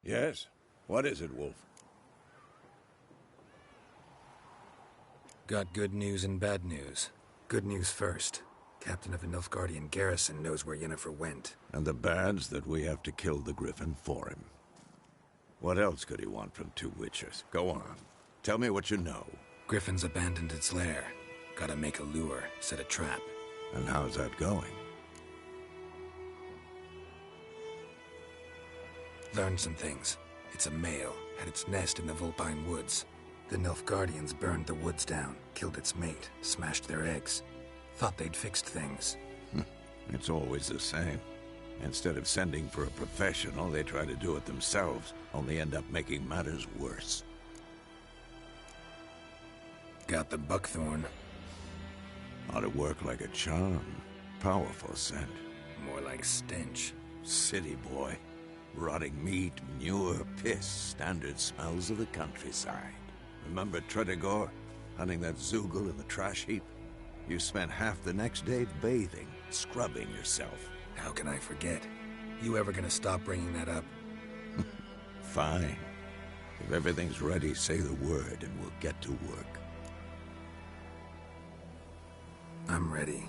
Yes? What is it, Wolf? Got good news and bad news. Good news first. Captain of the Nilfgaardian garrison knows where Yennefer went. And the bad's that we have to kill the Griffin for him. What else could he want from two witches? Go on. Tell me what you know. Griffin's abandoned its lair. Gotta make a lure, set a trap. And how's that going? Learned some things. It's a male, had its nest in the Vulpine Woods. The Nilfgaardians burned the woods down, killed its mate, smashed their eggs. Thought they'd fixed things. It's always the same. Instead of sending for a professional, they try to do it themselves, only end up making matters worse. Got the buckthorn. Ought to work like a charm. Powerful scent. More like stench. City boy. Rotting meat, manure, piss, standard smells of the countryside. Remember Tretogor? Hunting that Zoogle in the trash heap? You spent half the next day bathing, scrubbing yourself. How can I forget? You ever gonna stop bringing that up? Fine. If everything's ready, say the word and we'll get to work. I'm ready.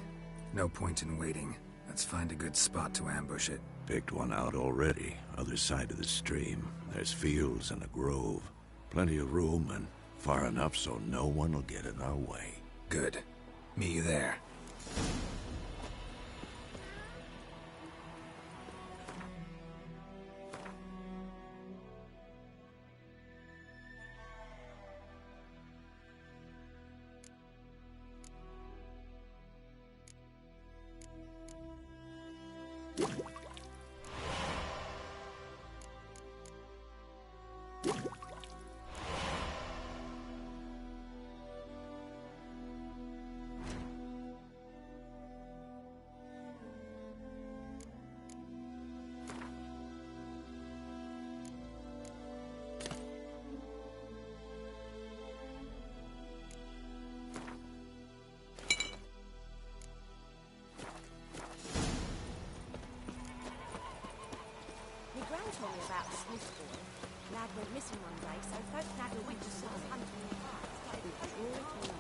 No point in waiting. Let's find a good spot to ambush it. Picked one out already. Other side of the stream. There's fields and a grove. Plenty of room and far enough so no one will get in our way. Good. Meet you there. Told me about the Smith boy. Lad went missing one day, so folk had a winter summer hunting the parts. It was all too long.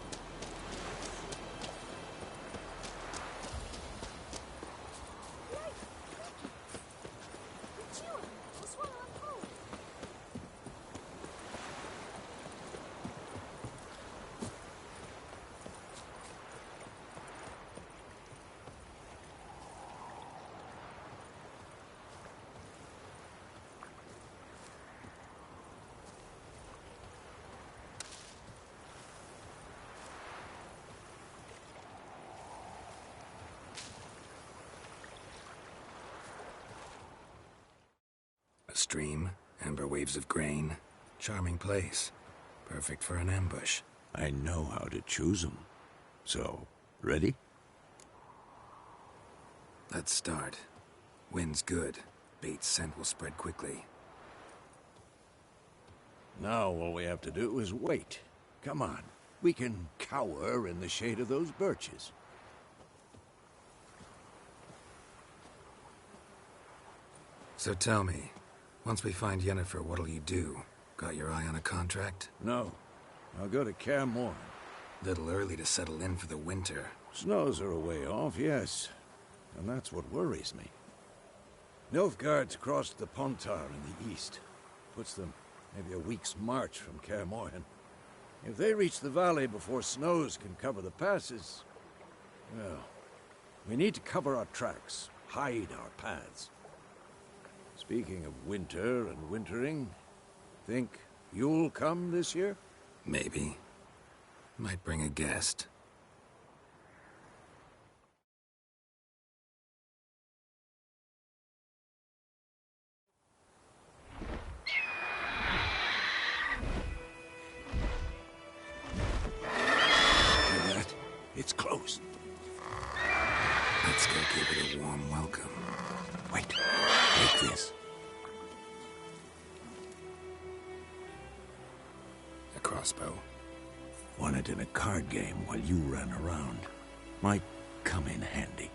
A stream, amber waves of grain. Charming place. Perfect for an ambush. I know how to choose them. So, ready? Let's start. Wind's good. Bait's scent will spread quickly. Now all we have to do is wait. Come on. We can cower in the shade of those birches. So tell me, once we find Yennefer, what'll you do? Got your eye on a contract? No. I'll go to Kaer Morhen. Little early to settle in for the winter. Snows are a way off, yes. And that's what worries me. Nilfgaard's crossed the Pontar in the east. Puts them maybe a week's march from Kaer Morhen. If they reach the valley before snows can cover the passes... well, we need to cover our tracks, hide our paths. Speaking of winter and wintering, think you'll come this year? Maybe. Might bring a guest. Hear that? It's close. Let's go give it a warm welcome. Wait, take this. A crossbow. Won it in a card game while you ran around. Might come in handy.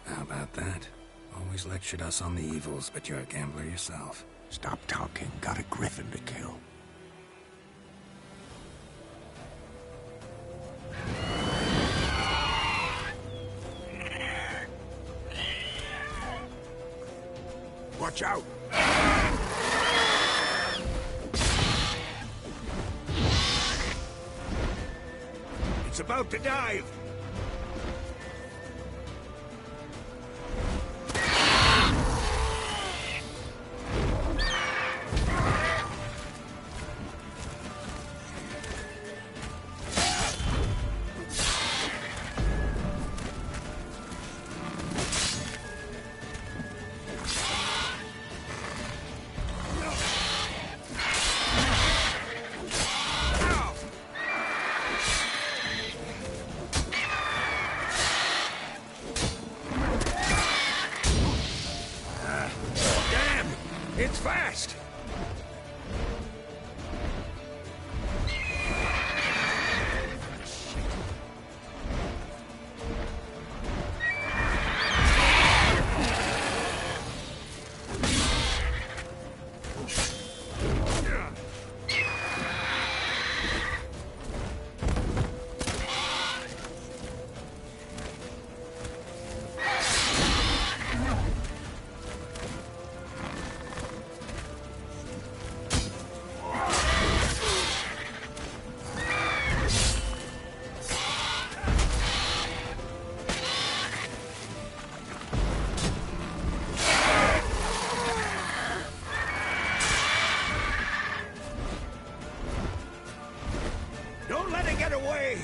How about that? Always lectured us on the evils, but you're a gambler yourself. Stop talking. Got a griffin to kill. Watch out! It's about to dive! It's fast! Don't let it get away!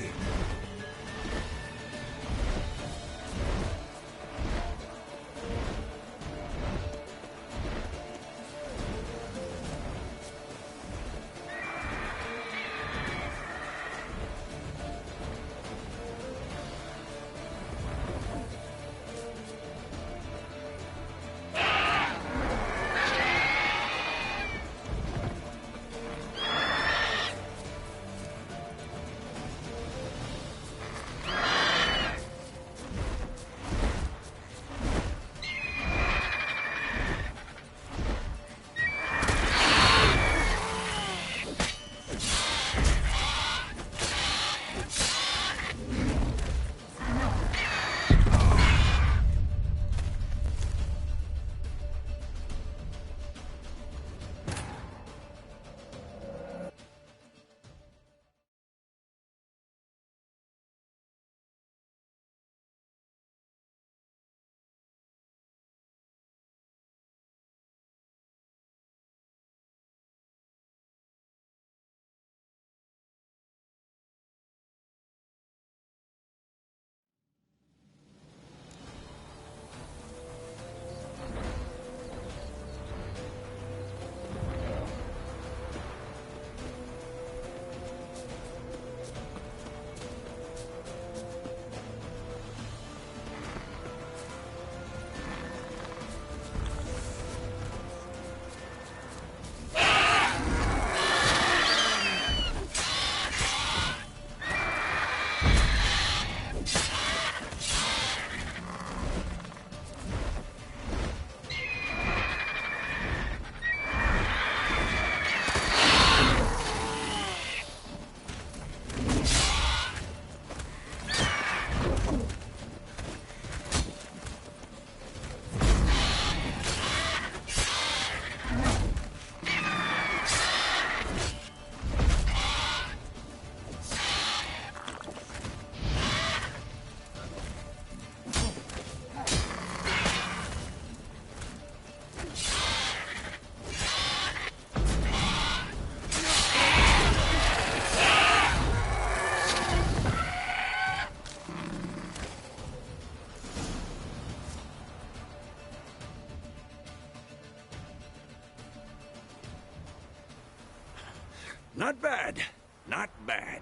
Not bad. Not bad.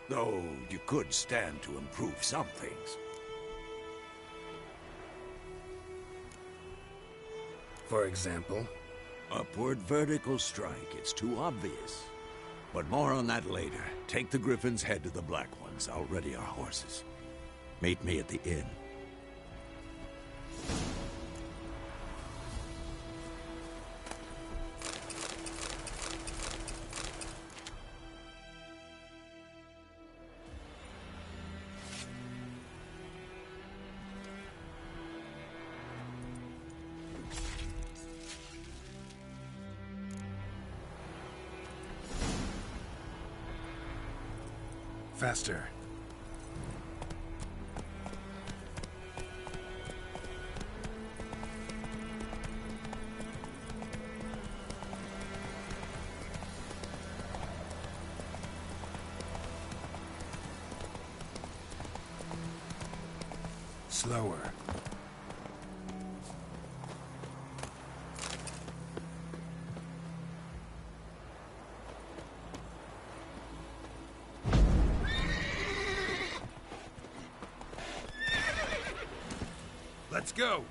Though you could stand to improve some things. For example? Upward vertical strike. It's too obvious. But more on that later. Take the Griffin's head to the Black Ones. I'll ready our horses. Meet me at the inn. Faster. Slower. Let's go!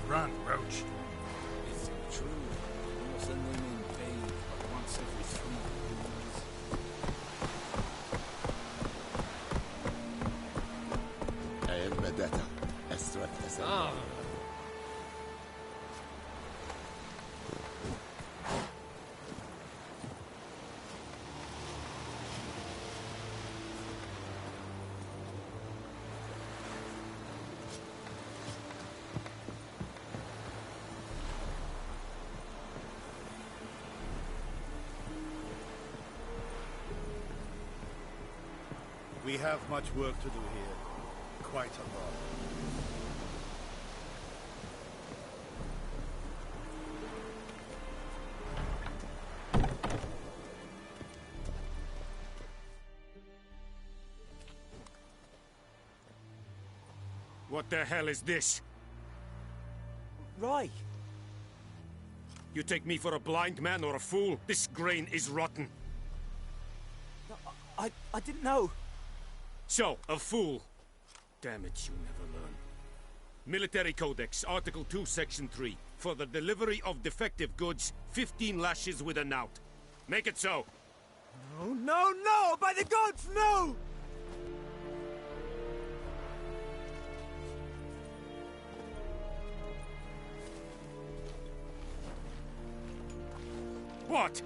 Run, Roach. Is it true? You'll send them in vain, but once every 3 years. I am Vendetta. Estrat. Ah! We have much work to do here. Quite a lot. What the hell is this? Rye! You take me for a blind man or a fool? This grain is rotten. I didn't know. So, a fool. Damn it, you never learn. Military Codex, Article 2, Section 3. For the delivery of defective goods, 15 lashes with a knout. Make it so. No, no, no! By the gods, no! What?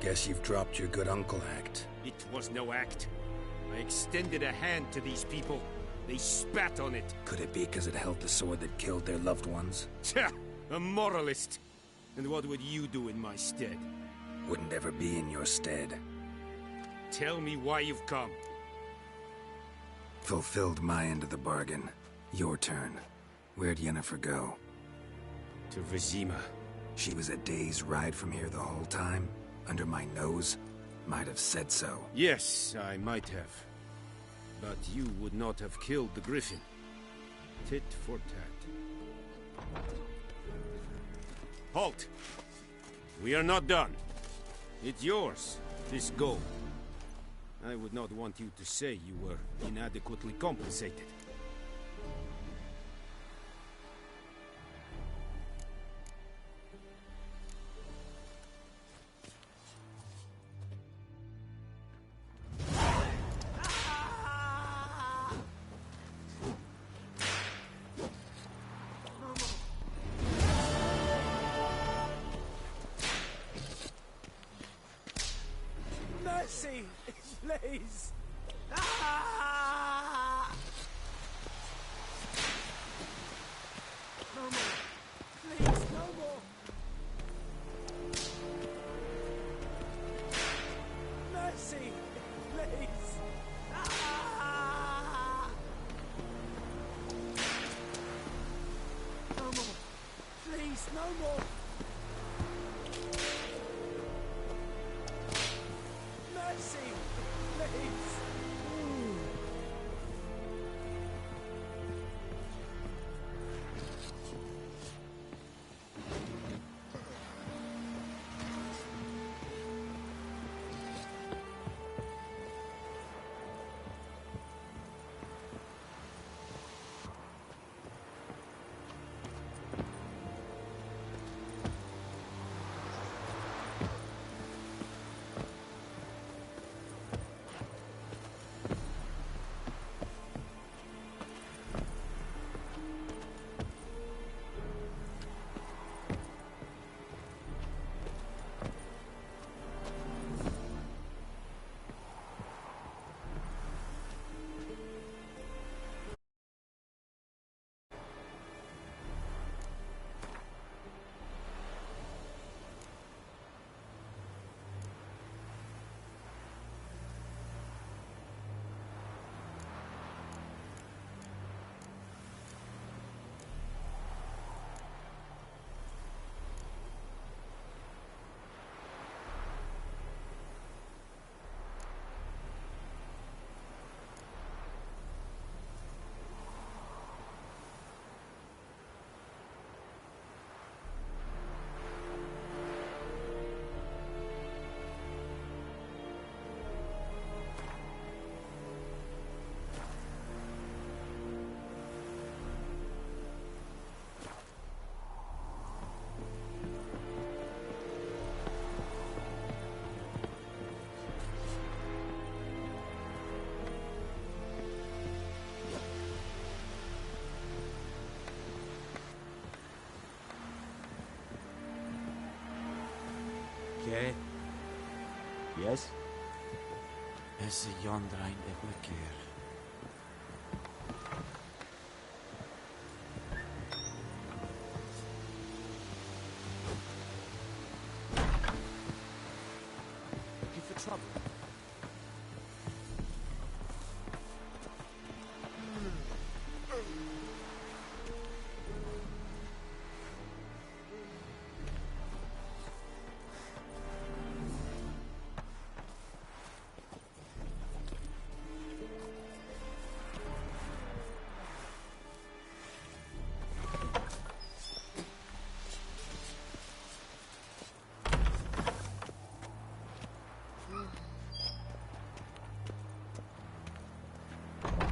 Guess you've dropped your good uncle act. It was no act. I extended a hand to these people. They spat on it. Could it be because it held the sword that killed their loved ones? Tja, a moralist. And what would you do in my stead? Wouldn't ever be in your stead. Tell me why you've come. Fulfilled my end of the bargain. Your turn. Where'd Yennefer go? To Vizima. She was a day's ride from here the whole time? Under my nose? Might have said so. Yes, I might have. But you would not have killed the Griffin. Tit for tat. Halt! We are not done. It's yours, this gold. I would not want you to say you were inadequately compensated. Mercy, please. Ah! more! Mercy! Please! Ah! No more! Please, no more! Mercy! Please! Què? Yes? És Yondrain de Wickir. Looking for trouble?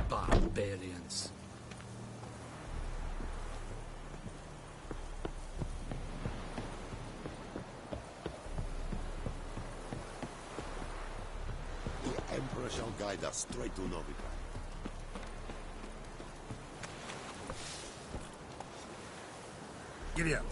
Barbarians. The Emperor shall guide us straight to Novigrad. Giddy up.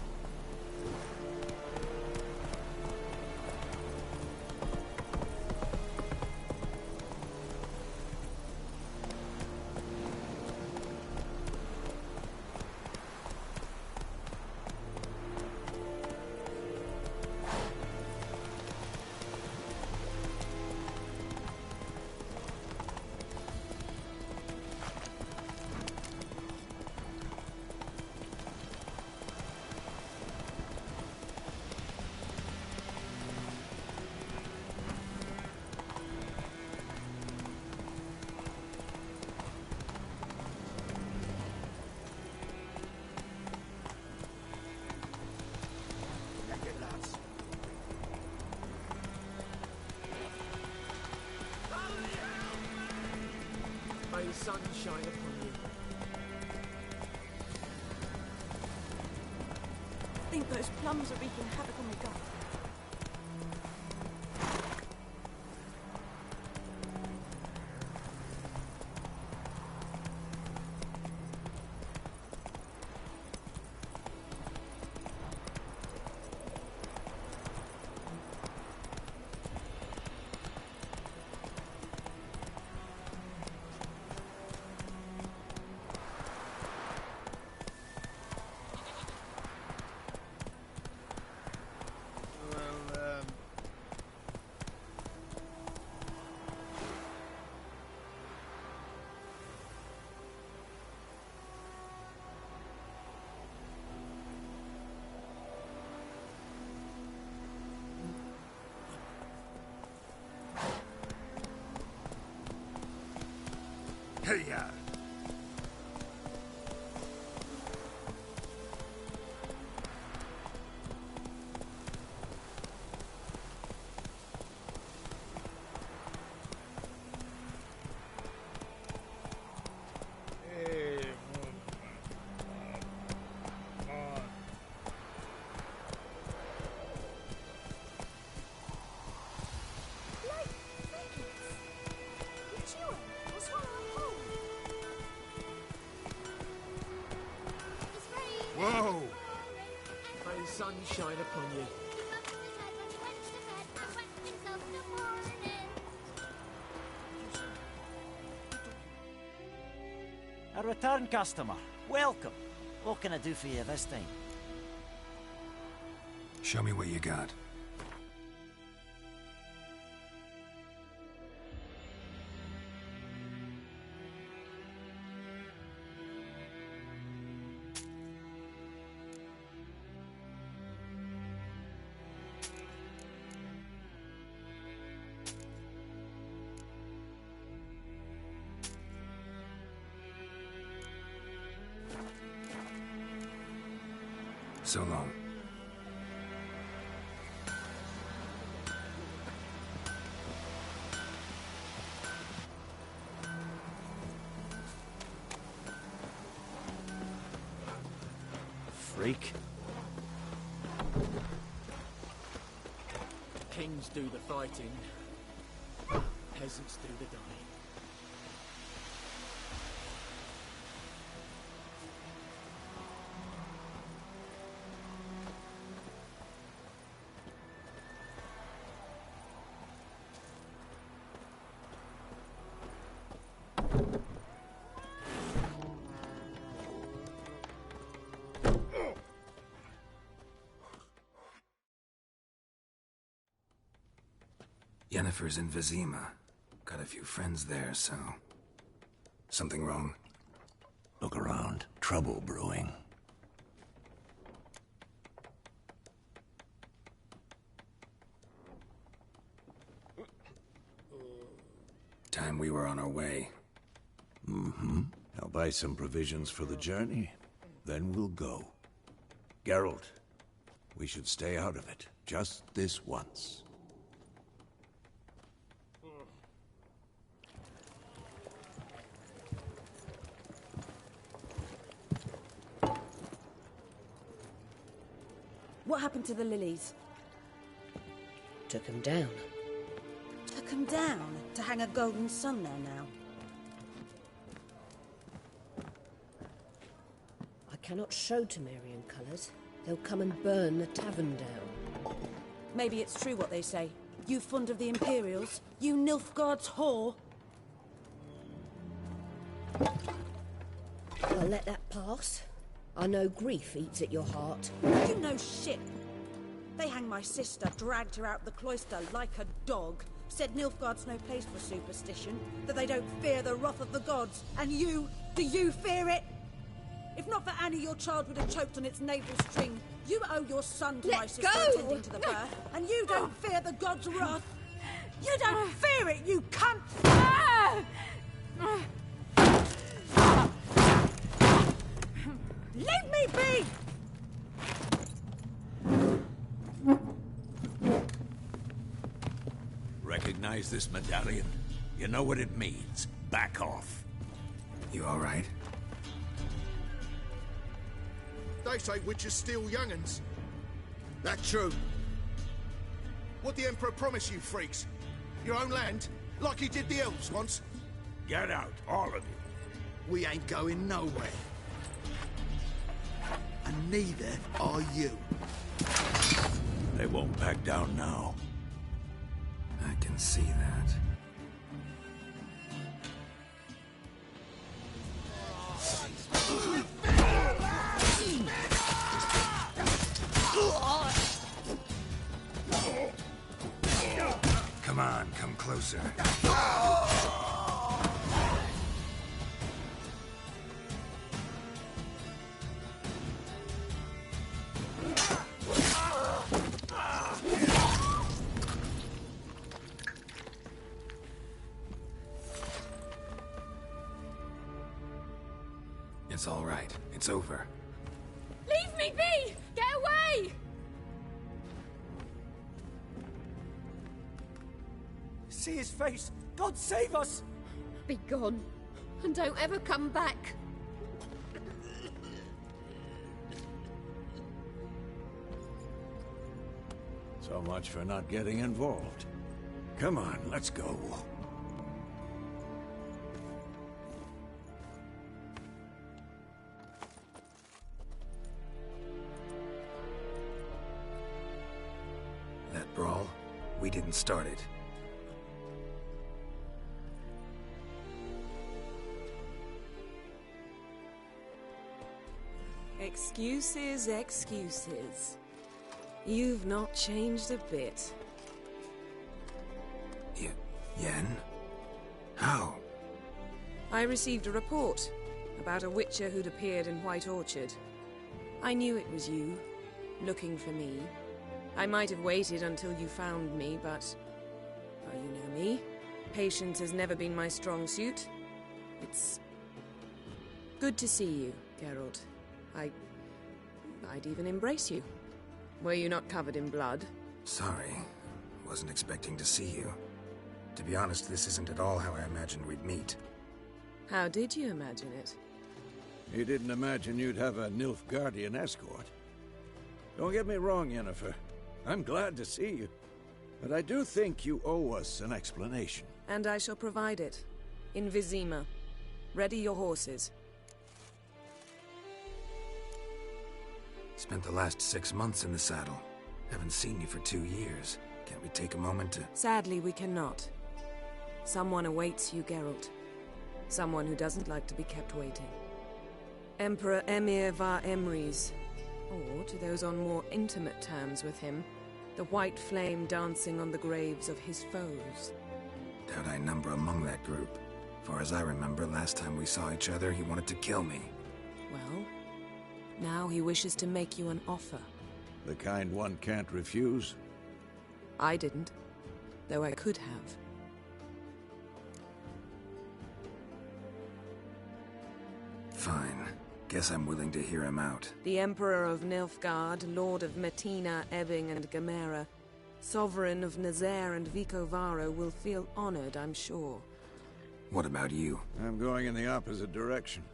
May the sun shine upon you. I think those plums are wreaking havoc on the gut. Hey-ya! Whoa! May the sun shine upon you. A return customer. Welcome. What can I do for you this time? Show me what you got. So long. Freak. Kings do the fighting. Peasants do the dying. Yennefer's in Vizima. Got a few friends there, so... Something wrong? Look around. Trouble brewing. Time we were on our way. Mm-hmm. I'll buy some provisions for the journey. Then we'll go. Geralt, we should stay out of it. Just this once. What happened to the lilies? Took him down. Took them down to hang a golden sun there now. I cannot show Temerian colours. They'll come and burn the tavern down. Maybe it's true what they say. You fond of the Imperials? You Nilfgaard's whore? I'll let that pass. I know grief eats at your heart. You know shit. They hanged my sister, dragged her out the cloister like a dog. Said Nilfgaard's no place for superstition, that they don't fear the wrath of the gods. And you, do you fear it? If not for Annie, your child would have choked on its navel string. You owe your son to my sister attending to the birth, and you don't fear the gods' wrath. You don't fear it, you cunt! Leave me be! Recognize this medallion? You know what it means. Back off. You all right? They say witches steal young'uns. That true. What the Emperor promised you, freaks? Your own land? Like he did the elves once? Get out, all of you. We ain't going nowhere. And neither are you. They won't back down now. I can see that. Come on, come closer. It's all right. It's over. Leave me be! Get away! See his face! God save us! Be gone, and don't ever come back. So much for not getting involved. Come on, let's go. That brawl, we didn't start it. Excuses, excuses. You've not changed a bit. Yen? How? I received a report about a witcher who'd appeared in White Orchard. I knew it was you, looking for me. I might have waited until you found me, but... well, you know me. Patience has never been my strong suit. It's... good to see you, Geralt. I'd even embrace you. Were you not covered in blood? Sorry. Wasn't expecting to see you. To be honest, this isn't at all how I imagined we'd meet. How did you imagine it? You didn't imagine you'd have a Nilfgaardian escort. Don't get me wrong, Yennefer. I'm glad to see you. But I do think you owe us an explanation. And I shall provide it. In Vizima. Ready your horses. Spent the last 6 months in the saddle. Haven't seen you for 2 years. Can't we take a moment to... Sadly, we cannot. Someone awaits you, Geralt. Someone who doesn't like to be kept waiting. Emperor Emhyr var Emreis. Or, to those on more intimate terms with him, the white flame dancing on the graves of his foes. Doubt I number among that group. Far as I remember, last time we saw each other, he wanted to kill me. Well, now he wishes to make you an offer. The kind one can't refuse? I didn't, though I could have. Fine. Guess I'm willing to hear him out. The Emperor of Nilfgaard, Lord of Metina, Ebbing and Gamera, Sovereign of Nazaire and Vicovaro will feel honored, I'm sure. What about you? I'm going in the opposite direction.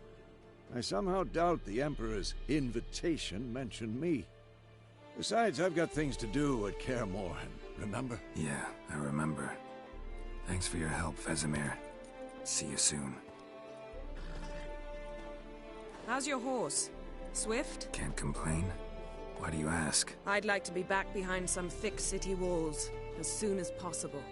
I somehow doubt the Emperor's invitation mentioned me. Besides, I've got things to do at Kaer Morhen, remember? Yeah, I remember. Thanks for your help, Vesemir. See you soon. How's your horse? Swift? Can't complain. Why do you ask? I'd like to be back behind some thick city walls as soon as possible.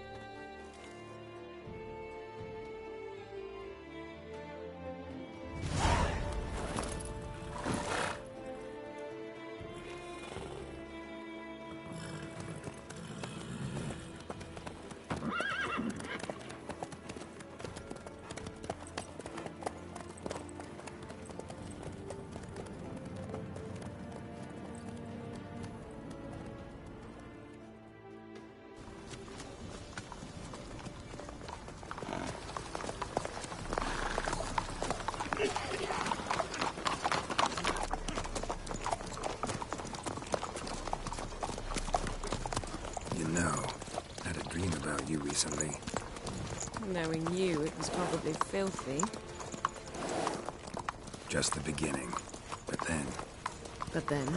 Recently. Knowing you, it was probably filthy. Just the beginning. But then... But then?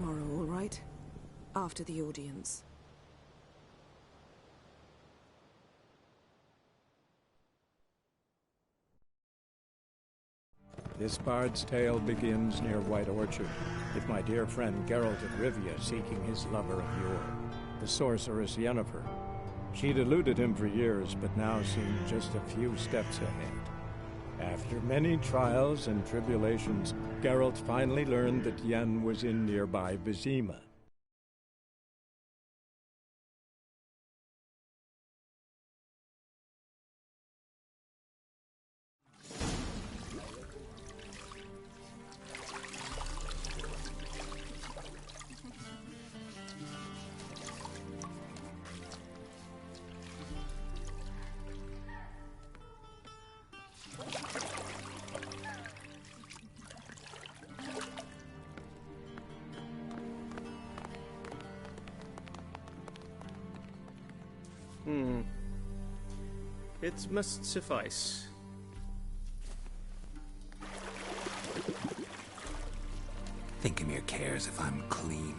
tomorrow, all right? After the audience. This bard's tale begins near White Orchard, with my dear friend Geralt of Rivia seeking his lover of yore, the sorceress Yennefer. She'd eluded him for years, but now seemed just a few steps ahead. After many trials and tribulations, Geralt finally learned that Yen was in nearby Vizima. It must suffice. Think Emir cares if I'm clean?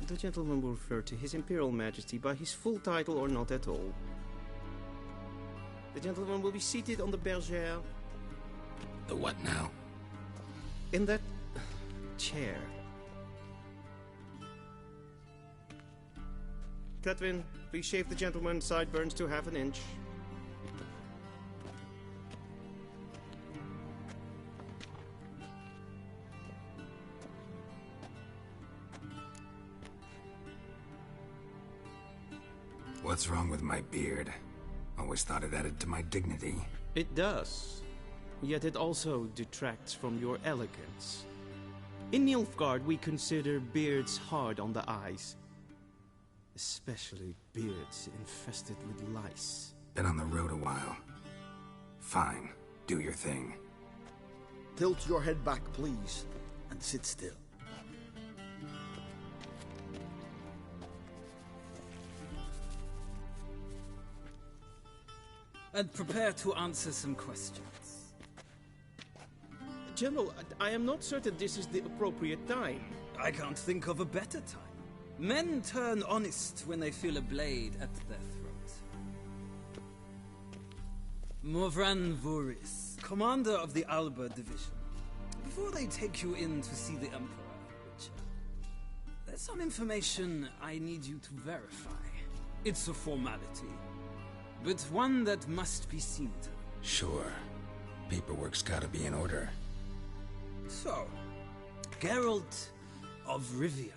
The gentleman will refer to His Imperial Majesty by his full title or not at all. The gentleman will be seated on the bergère. The what now? In that chair. Cletwin, please shave the gentleman's sideburns to half an inch. What's wrong with my beard? Always thought it added to my dignity. It does. Yet it also detracts from your elegance. In Nilfgaard, we consider beards hard on the eyes. Especially beards infested with lice. Been on the road a while. Fine. Do your thing. Tilt your head back, please, and sit still. And prepare to answer some questions. General, I am not certain this is the appropriate time. I can't think of a better time. Men turn honest when they feel a blade at their throat. Morvran Voorhis, commander of the Alba Division. Before they take you in to see the Emperor, Witcher, there's some information I need you to verify. It's a formality, but one that must be seen to. Sure. Paperwork's gotta be in order. So, Geralt of Rivia.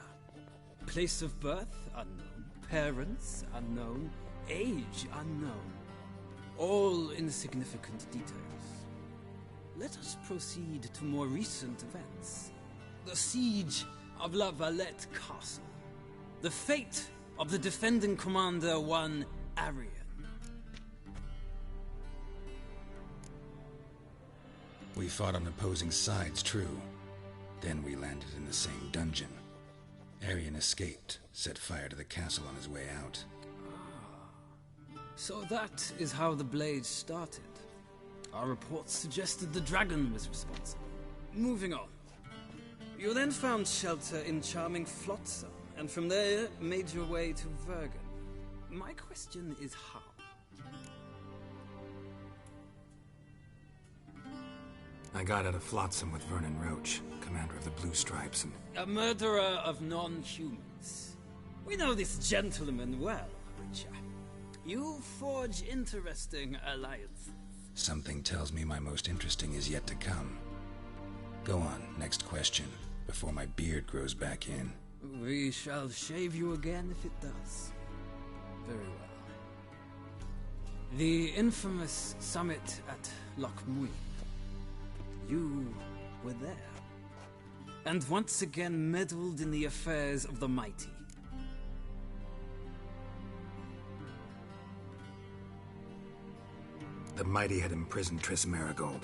Place of birth unknown, parents unknown, age unknown. All insignificant details. Let us proceed to more recent events. The siege of La Valette Castle. The fate of the defending commander, one Arian. We fought on opposing sides, true. Then we landed in the same dungeon. Arian escaped, set fire to the castle on his way out. So that is how the blade started. Our reports suggested the dragon was responsible. Moving on. You then found shelter in charming Flotsam, and from there made your way to Vergen. My question is how? I got out of Flotsam with Vernon Roach, commander of the Blue Stripes, and... A murderer of non-humans. We know this gentleman well, Witcher. You forge interesting alliances. Something tells me my most interesting is yet to come. Go on, next question, before my beard grows back in. We shall shave you again if it does. Very well. The infamous summit at Loch Muin. You were there. And once again meddled in the affairs of the mighty. The mighty had imprisoned Triss Merigold.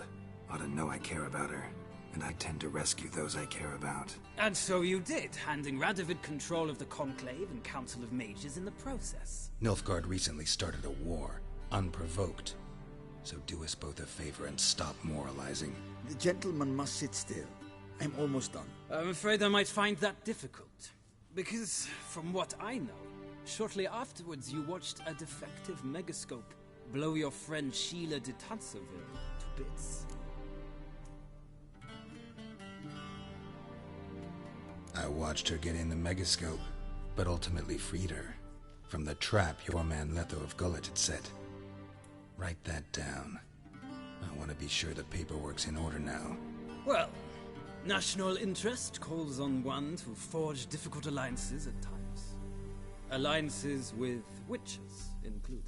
Ought to know I care about her, and I tend to rescue those I care about. And so you did, handing Radovid control of the Conclave and Council of Mages in the process. Nilfgaard recently started a war, unprovoked. So do us both a favor and stop moralizing. The gentleman must sit still I'm almost done. I'm afraid I might find that difficult. Because, from what I know, shortly afterwards you watched a defective megascope blow your friend Sheila de Tanserville to bits. I watched her get in the megascope, but ultimately freed her from the trap your man Letho of Gullet had set. Write that down. I want to be sure the paperwork's in order now. Well, national interest calls on one to forge difficult alliances at times. Alliances with witches included.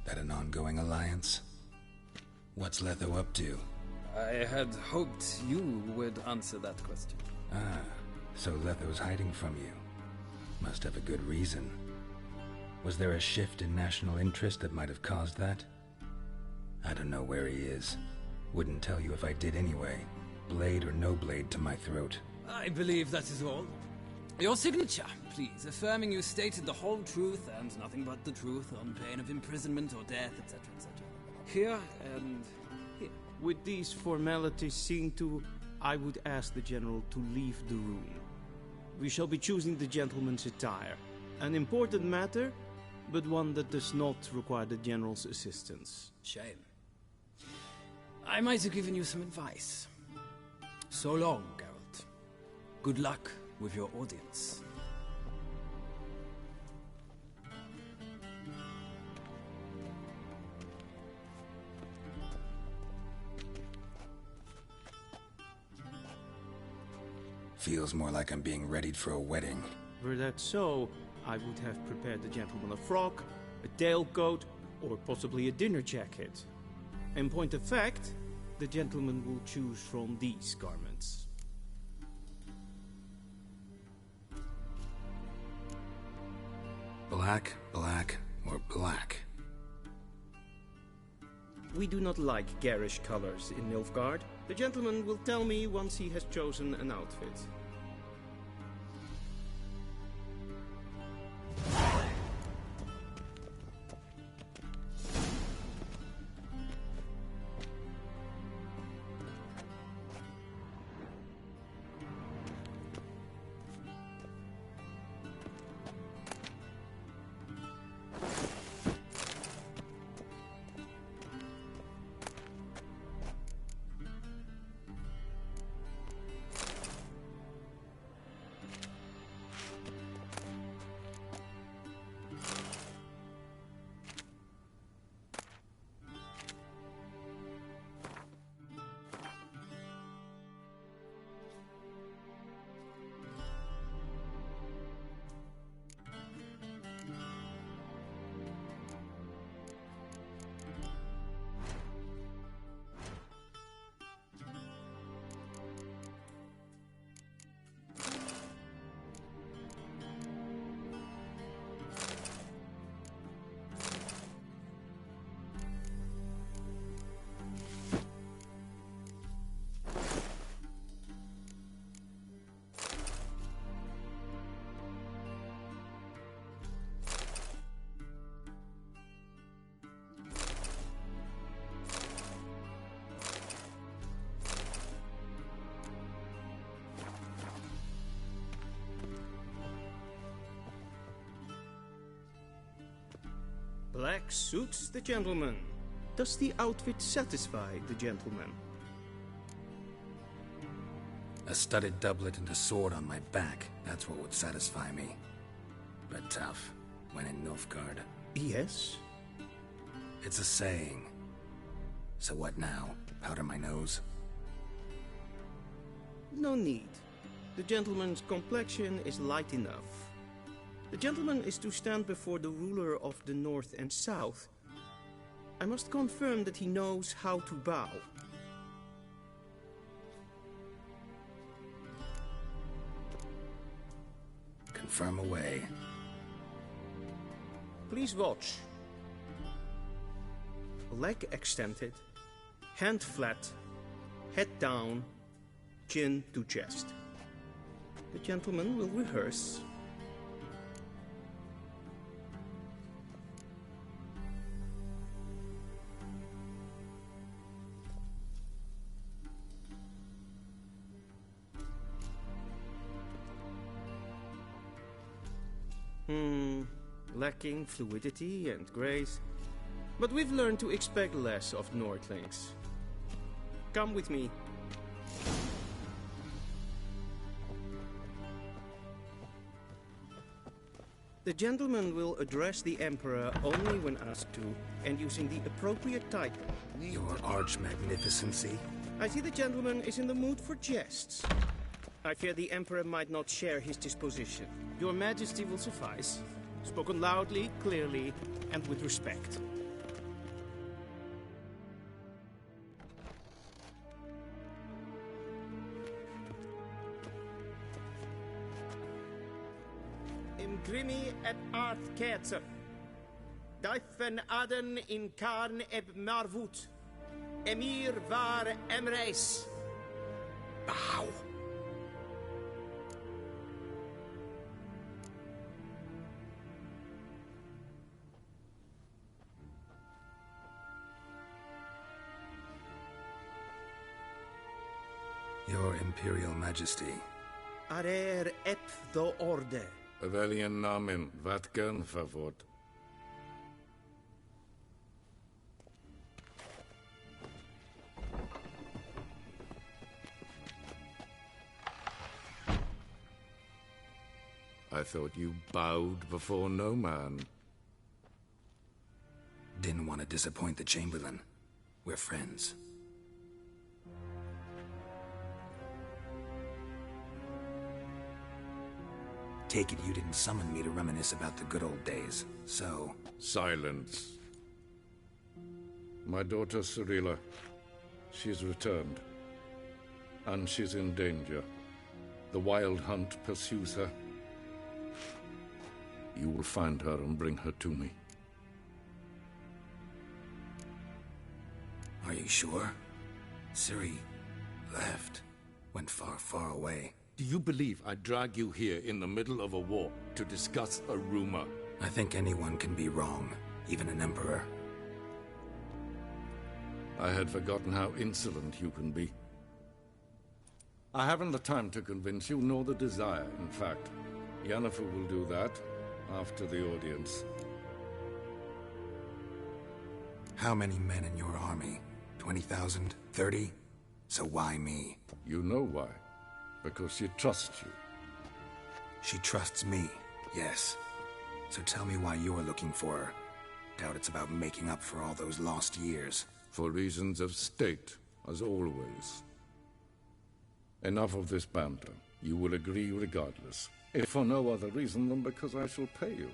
That an ongoing alliance? What's Letho up to? I had hoped you would answer that question. Ah, so Letho's hiding from you. Must have a good reason. Was there a shift in national interest that might have caused that? I don't know where he is. Wouldn't tell you if I did anyway. Blade or no blade to my throat. I believe that is all. Your signature, please, affirming you stated the whole truth and nothing but the truth on pain of imprisonment or death, etc., etc. Here and here. With these formalities seen to, I would ask the General to leave the room. We shall be choosing the gentleman's attire. An important matter, but one that does not require the General's assistance. Shame. I might have given you some advice. So long, Geralt. Good luck with your audience. Feels more like I'm being readied for a wedding. Were that so, I would have prepared the gentleman a frock, a tailcoat, or possibly a dinner jacket. In point of fact, the gentleman will choose from these garments. Black, black, or black? We do not like garish colors in Nilfgaard. The gentleman will tell me once he has chosen an outfit. Black suits the gentleman. Does the outfit satisfy the gentleman? A studded doublet and a sword on my back, that's what would satisfy me. But tough, when in Nilfgaard. Yes? It's a saying. So what now? Powder my nose? No need. The gentleman's complexion is light enough. The gentleman is to stand before the ruler of the North and South. I must confirm that he knows how to bow. Confirm away. Please watch. Leg extended, hand flat, head down, chin to chest. The gentleman will rehearse. Lacking fluidity and grace. But we've learned to expect less of Nordlings. Come with me. The gentleman will address the Emperor only when asked to, and using the appropriate title. Your Arch-Magnificency? I see the gentleman is in the mood for jests. I fear the Emperor might not share his disposition. Your Majesty will suffice. Spoken loudly, clearly, and with respect. Imgrimi et art kerzer. Daifen aden in karn eb marvut. Emir var emreis. Bow. Your Imperial Majesty. Arer ep do orde. Velian namen, vatkan favot. I thought you bowed before no man. Didn't want to disappoint the Chamberlain. We're friends. Take it you didn't summon me to reminisce about the good old days, so... Silence. My daughter Cirilla, she's returned. And she's in danger. The Wild Hunt pursues her. You will find her and bring her to me. Are you sure? Ciri left. Went far, far away. Do you believe I'd drag you here in the middle of a war to discuss a rumor? I think anyone can be wrong, even an emperor. I had forgotten how insolent you can be. I haven't the time to convince you, nor the desire, in fact. Yennefer will do that after the audience. How many men in your army? 20,000? 30? So why me? You know why. Because she trusts you. She trusts me, yes. So tell me why you're looking for her. Doubt it's about making up for all those lost years. For reasons of state, as always. Enough of this banter. You will agree regardless. If for no other reason than because I shall pay you.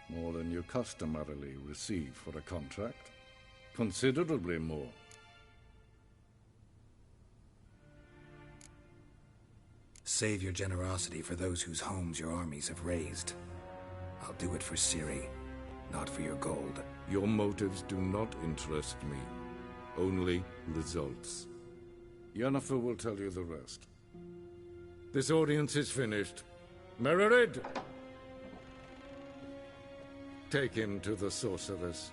More than you customarily receive for a contract. Considerably more. Save your generosity for those whose homes your armies have razed. I'll do it for Ciri, not for your gold. Your motives do not interest me. Only results. Yennefer will tell you the rest. This audience is finished. Mererid! Take him to the sorceress.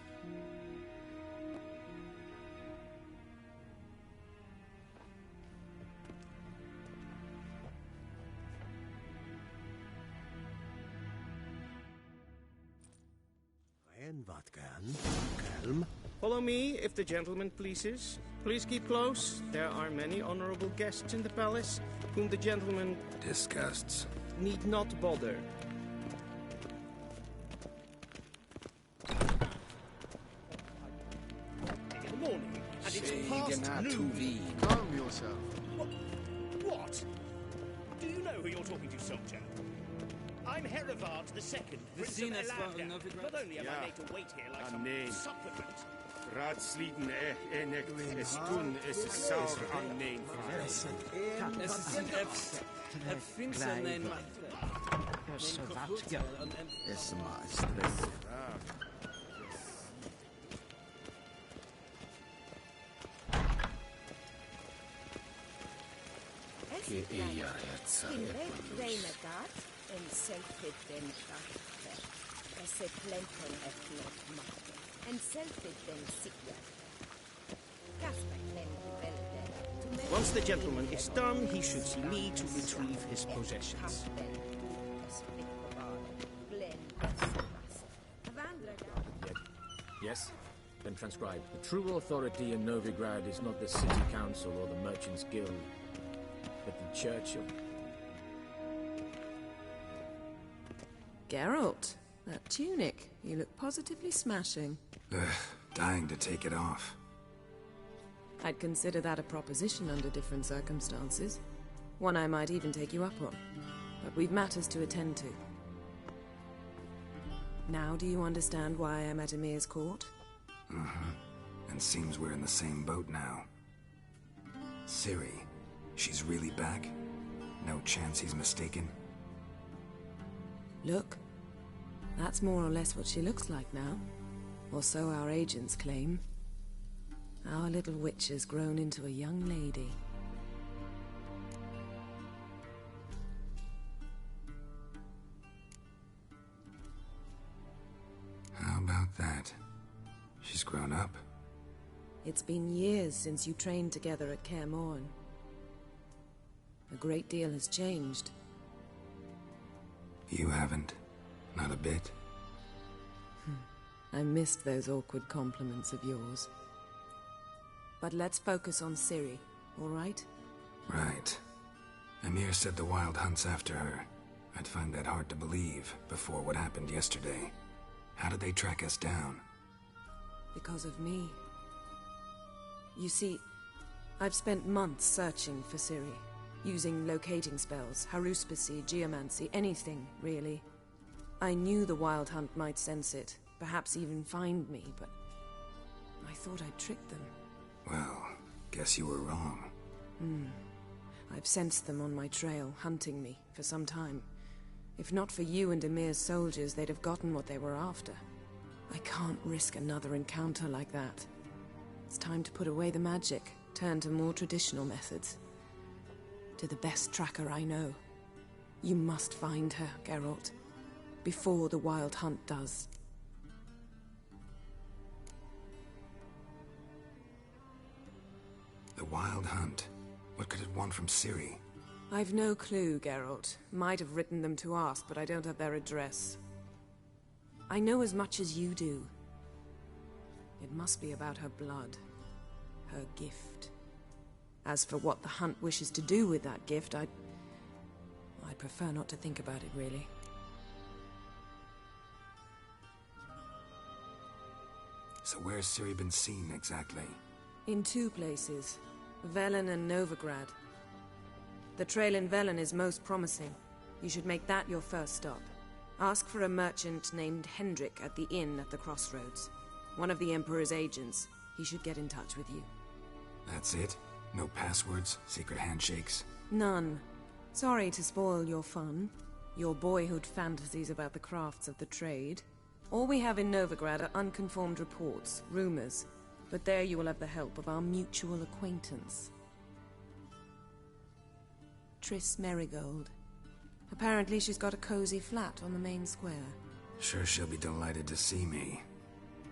Follow me, if the gentleman pleases. Please keep close. There are many honorable guests in the palace, whom the gentleman... disgusts. ...need not bother. In the morning, and it's past noon. Calm yourself. What? Do you know who you're talking to, soldier? I'm Herivard II, Prince of Elandar. Not only am I made to wait here like some supplicant. Raadsleden enekt estun is saur aan neen en selfie den kaffe. Esse plenton et lot matte. En selfie den sikker. Once the gentleman is done, he should see me to retrieve his possessions. Yes? Then transcribe. The true authority in Novigrad is not the city council or the merchants' guild, but the church of... Geralt, that tunic. You look positively smashing. Ugh, dying to take it off. I'd consider that a proposition under different circumstances. One I might even take you up on. But we've matters to attend to. Now do you understand why I'm at Emir's court? Mm-hmm. And seems we're in the same boat now. Ciri, she's really back? No chance he's mistaken? Look, that's more or less what she looks like now. Or so our agents claim. Our little witch has grown into a young lady. How about that? She's grown up? It's been years since you trained together at Kaer Morhen. A great deal has changed. You haven't. Not a bit. I missed those awkward compliments of yours. But let's focus on Ciri, all right? Right. Emir said the Wild Hunt's after her. I'd find that hard to believe before what happened yesterday. How did they track us down? Because of me. You see, I've spent months searching for Ciri, using locating spells, haruspicy, geomancy, anything, really. I knew the Wild Hunt might sense it, perhaps even find me, but I thought I'd tricked them. Well, guess you were wrong. I've sensed them on my trail, hunting me, for some time. If not for you and Emir's soldiers, they'd have gotten what they were after. I can't risk another encounter like that. It's time to put away the magic, turn to more traditional methods. To the best tracker I know. You must find her, Geralt. Before the Wild Hunt does. The Wild Hunt? What could it want from Ciri? I've no clue, Geralt. Might have written them to ask, but I don't have their address. I know as much as you do. It must be about her blood. Her gift. As for what the Hunt wishes to do with that gift, I'd prefer not to think about it, really. So where's Ciri been seen, exactly? In two places. Velen and Novigrad. The trail in Velen is most promising. You should make that your first stop. Ask for a merchant named Hendrik at the inn at the crossroads. One of the Emperor's agents. He should get in touch with you. That's it? No passwords? Secret handshakes? None. Sorry to spoil your fun. Your boyhood fantasies about the crafts of the trade. All we have in Novigrad are unconfirmed reports, rumors. But there you will have the help of our mutual acquaintance. Triss Merigold. Apparently she's got a cozy flat on the main square. Sure she'll be delighted to see me.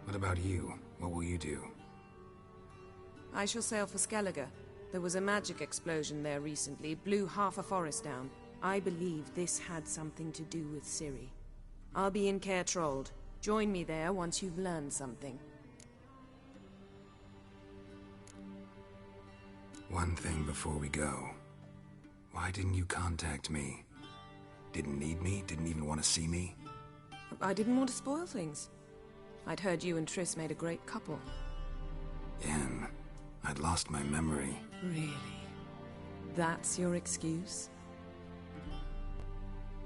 What about you? What will you do? I shall sail for Skellige. There was a magic explosion there recently, blew half a forest down. I believe this had something to do with Ciri. I'll be in Caer Trolde. Join me there once you've learned something. One thing before we go. Why didn't you contact me? Didn't need me? Didn't even want to see me? I didn't want to spoil things. I'd heard you and Triss made a great couple. Yen, I'd lost my memory. Really? That's your excuse?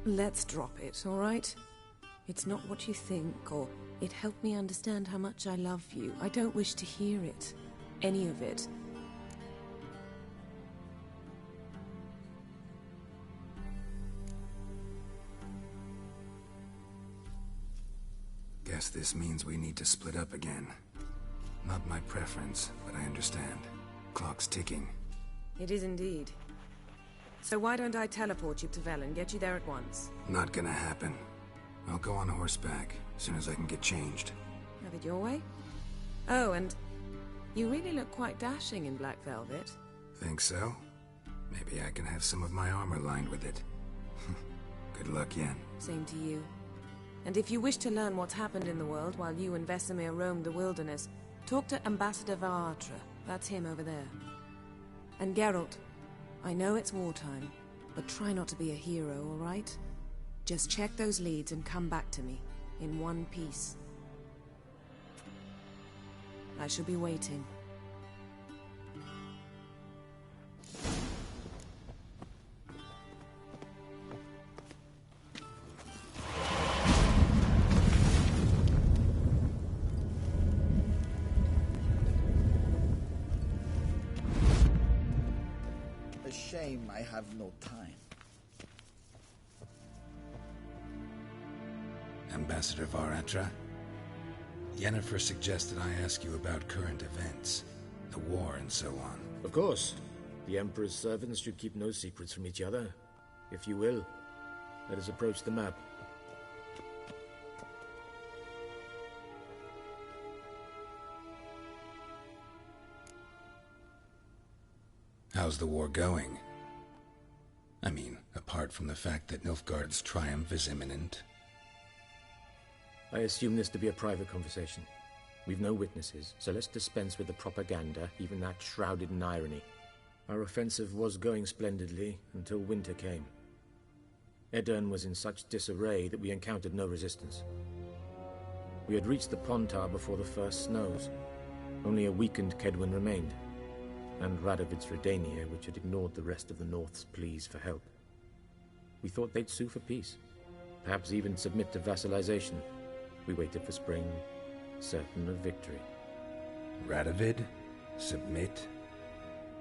Let's drop it, all right? It's not what you think, or it helped me understand how much I love you. I don't wish to hear it. Any of it. Guess this means we need to split up again. Not my preference, but I understand. Clock's ticking. It is indeed. So why don't I teleport you to Velen, get you there at once? Not gonna happen. I'll go on horseback, as soon as I can get changed. Have it your way? Oh, and you really look quite dashing in black velvet. Think so? Maybe I can have some of my armor lined with it. Good luck, Yen. Same to you. And if you wish to learn what's happened in the world while you and Vesemir roamed the wilderness, talk to Ambassador Varatra. That's him over there. And Geralt, I know it's wartime, but try not to be a hero, all right? Just check those leads and come back to me, in one piece. I shall be waiting. A shame I have no time. Ambassador Varatra? Yennefer suggested I ask you about current events, the war and so on. Of course. The Emperor's servants should keep no secrets from each other. If you will, let us approach the map. How's the war going? I mean, apart from the fact that Nilfgaard's triumph is imminent. I assume this to be a private conversation. We've no witnesses, so let's dispense with the propaganda, even that shrouded in irony. Our offensive was going splendidly until winter came. Edirn was in such disarray that we encountered no resistance. We had reached the Pontar before the first snows. Only a weakened Kedwen remained, and Radovid's Redania, which had ignored the rest of the North's pleas for help. We thought they'd sue for peace, perhaps even submit to vassalization. We waited for spring, certain of victory. Radovid? Submit?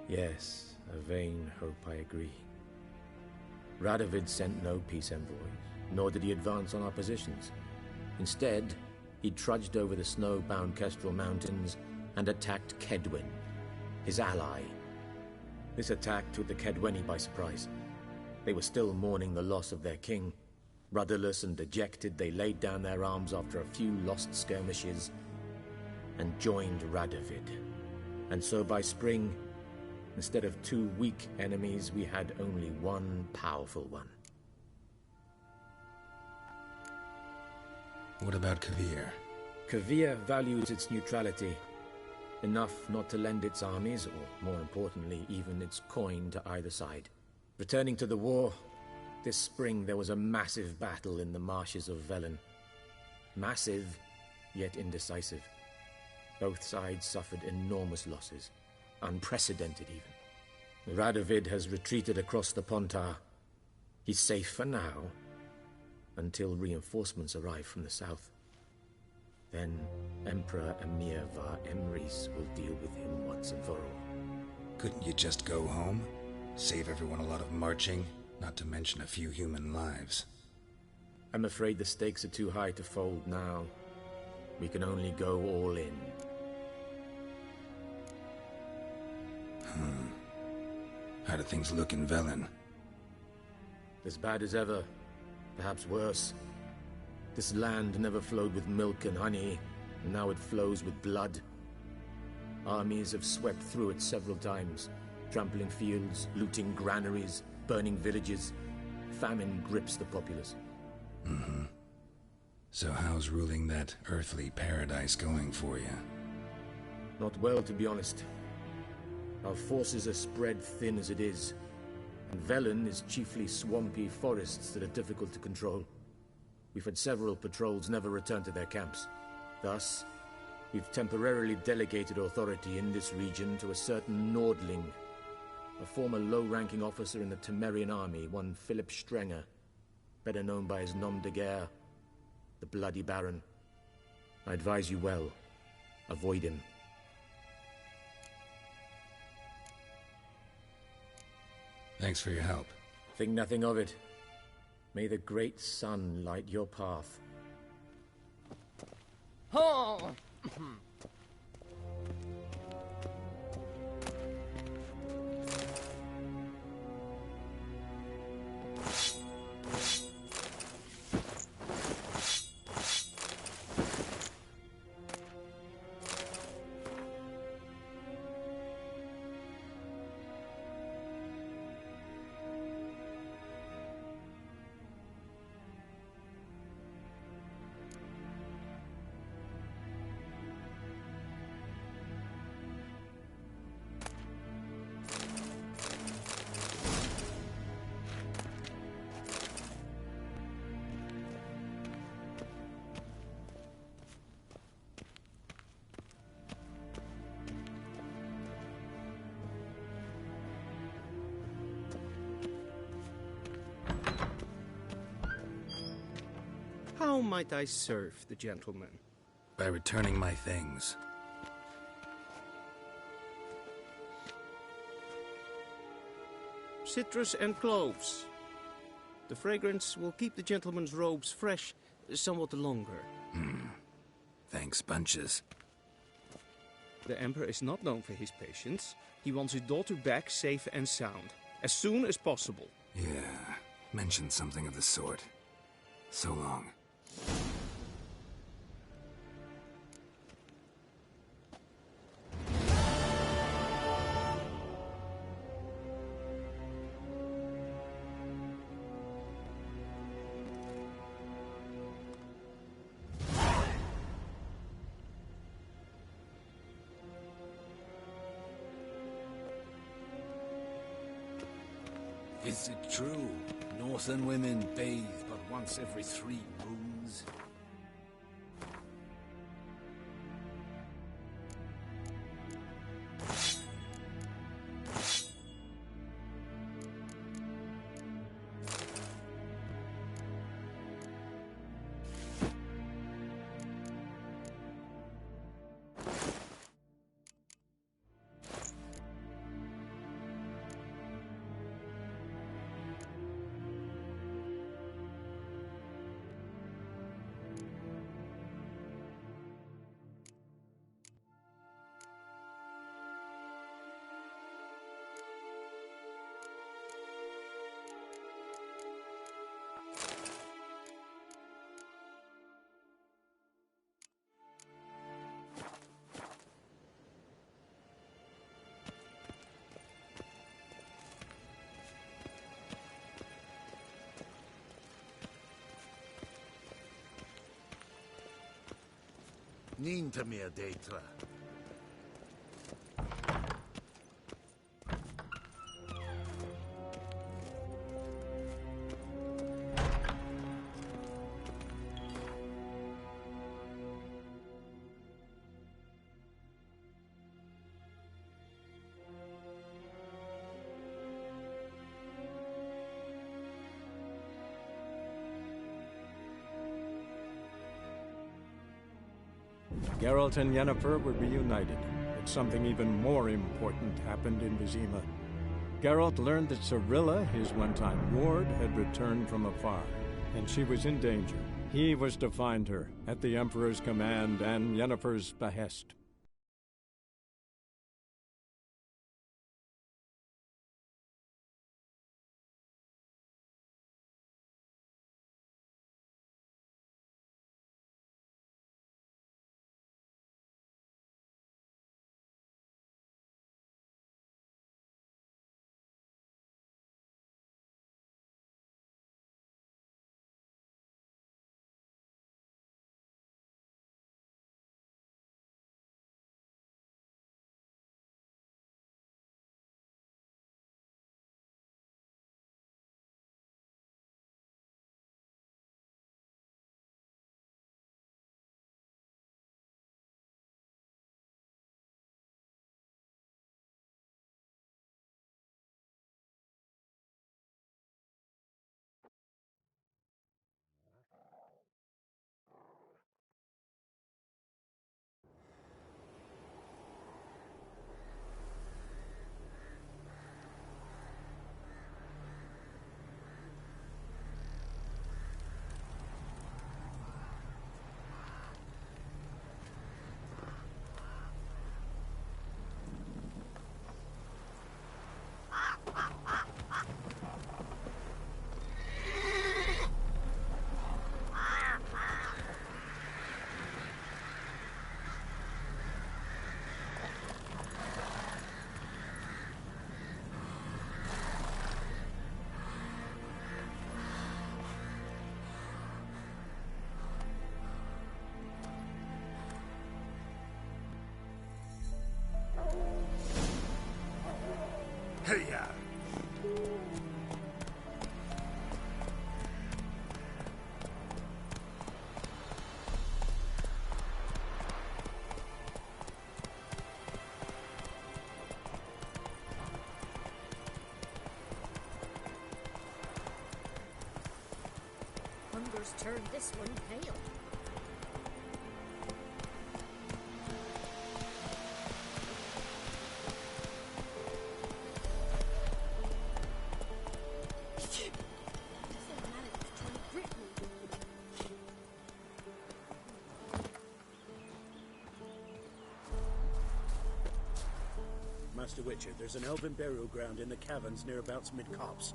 Yes, a vain hope, I agree. Radovid sent no peace envoys, nor did he advance on our positions. Instead, he trudged over the snow-bound Kestrel Mountains and attacked Kedwen, his ally. This attack took the Kedweni by surprise. They were still mourning the loss of their king. Rudderless and dejected, they laid down their arms after a few lost skirmishes and joined Radovid. And so by spring, instead of two weak enemies, we had only one powerful one. What about Kovir? Kovir values its neutrality, enough not to lend its armies, or more importantly, even its coin to either side. Returning to the war, this spring there was a massive battle in the marshes of Velen. Massive, yet indecisive. Both sides suffered enormous losses, unprecedented even. Radovid has retreated across the Pontar. He's safe for now, until reinforcements arrive from the south. Then Emperor Emir var Emrys will deal with him once and for all. Couldn't you just go home? Save everyone a lot of marching, not to mention a few human lives. I'm afraid the stakes are too high to fold now. We can only go all in. How do things look in Velen? As bad as ever, perhaps worse. This land never flowed with milk and honey, and now it flows with blood. Armies have swept through it several times, trampling fields, looting granaries, burning villages. Famine grips the populace. So how's ruling that earthly paradise going for you? Not well, to be honest. Our forces are spread thin as it is, and Velen is chiefly swampy forests that are difficult to control. We've had several patrols never return to their camps. Thus, we've temporarily delegated authority in this region to a certain Nordling, a former low-ranking officer in the Temerian army, one Philip Strenger, better known by his nom de guerre, the Bloody Baron. I advise you well. Avoid him. Thanks for your help. Think nothing of it. May the great sun light your path. Oh! How might I serve the gentleman? By returning my things. Citrus and cloves. The fragrance will keep the gentleman's robes fresh somewhat longer. Thanks, bunches. The Emperor is not known for his patience. He wants his daughter back safe and sound, as soon as possible. Yeah, mentioned something of the sort. So long. Is it true? Northern women bathe but once every 3 moons? Ninta mia detra. Geralt and Yennefer were reunited, but something even more important happened in Vizima. Geralt learned that Cirilla, his one-time ward, had returned from afar, and she was in danger. He was to find her, at the Emperor's command and Yennefer's behest. Hey-ya! Hunger's turned this one pale. Master Witcher, there's an elven burial ground in the caverns nearabouts mid-copse.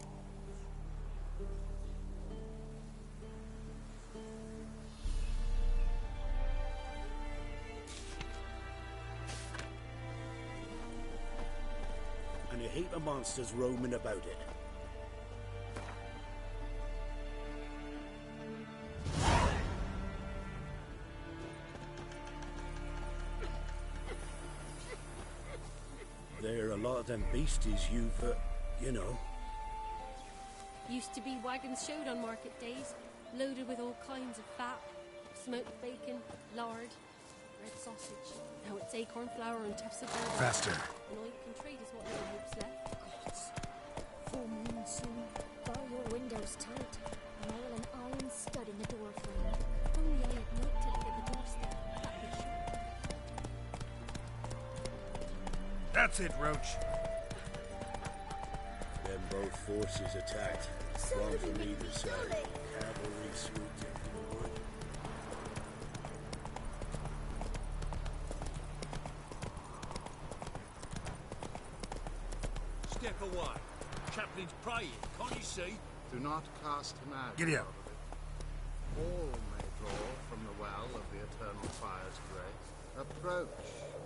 And a heap of monsters roaming about it. There are a lot of them beasties you know. Used to be wagons showed on market days, loaded with all kinds of fat, smoked bacon, lard, red sausage. Now it's acorn flour and tufts of butter. Faster. And all you can trade is what little hope's left. Gods. Full moon soon. Bar your windows tight. And all an iron stud in the door frame. Only I had night till I get the doorstep. That'd be sure. That's it, Roach. Then both forces attacked. One from either side. Cavalry swooped into the wood. Step away. Chaplain's praying, can't you see? Do not cast him out. Giddy up. All may draw from the well of the eternal fire's grace. Approach,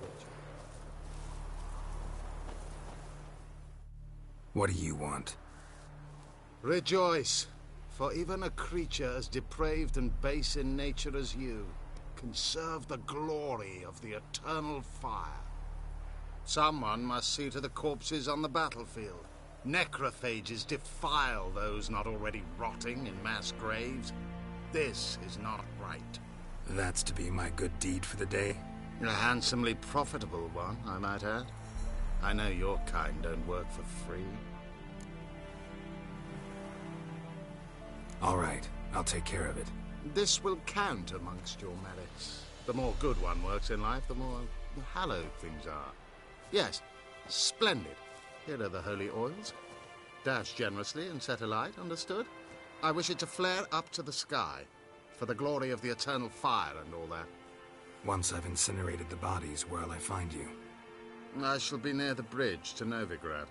Witcher. What do you want? Rejoice, for even a creature as depraved and base in nature as you can serve the glory of the eternal fire. Someone must see to the corpses on the battlefield. Necrophages defile those not already rotting in mass graves. This is not right. That's to be my good deed for the day? A handsomely profitable one, I might add. I know your kind don't work for free. All right, I'll take care of it. This will count amongst your merits. The more good one works in life, the more hallowed things are. Yes, splendid. Here are the holy oils. Dash generously and set alight, understood? I wish it to flare up to the sky, for the glory of the eternal fire and all that. Once I've incinerated the bodies, where'll I find you? I shall be near the bridge to Novigrad.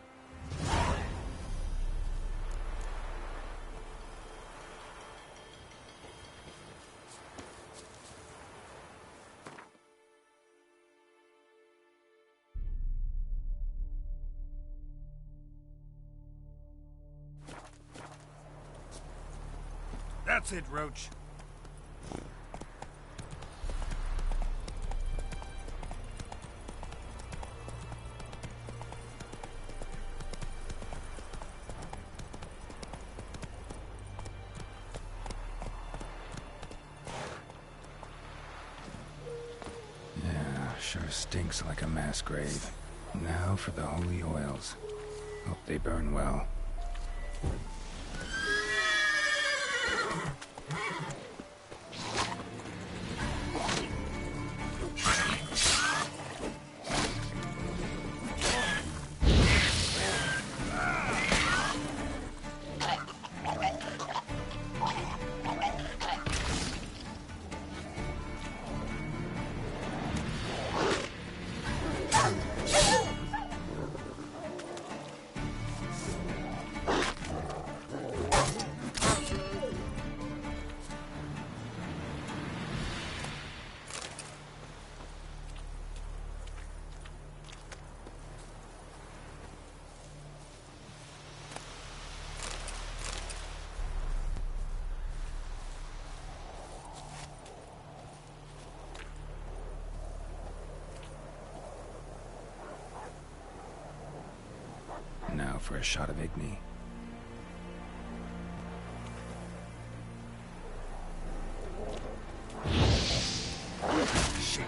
That's it, Roach. Sure stinks like a mass grave. Now for the holy oils. Hope they burn well. Now for a shot of Igni. Shit.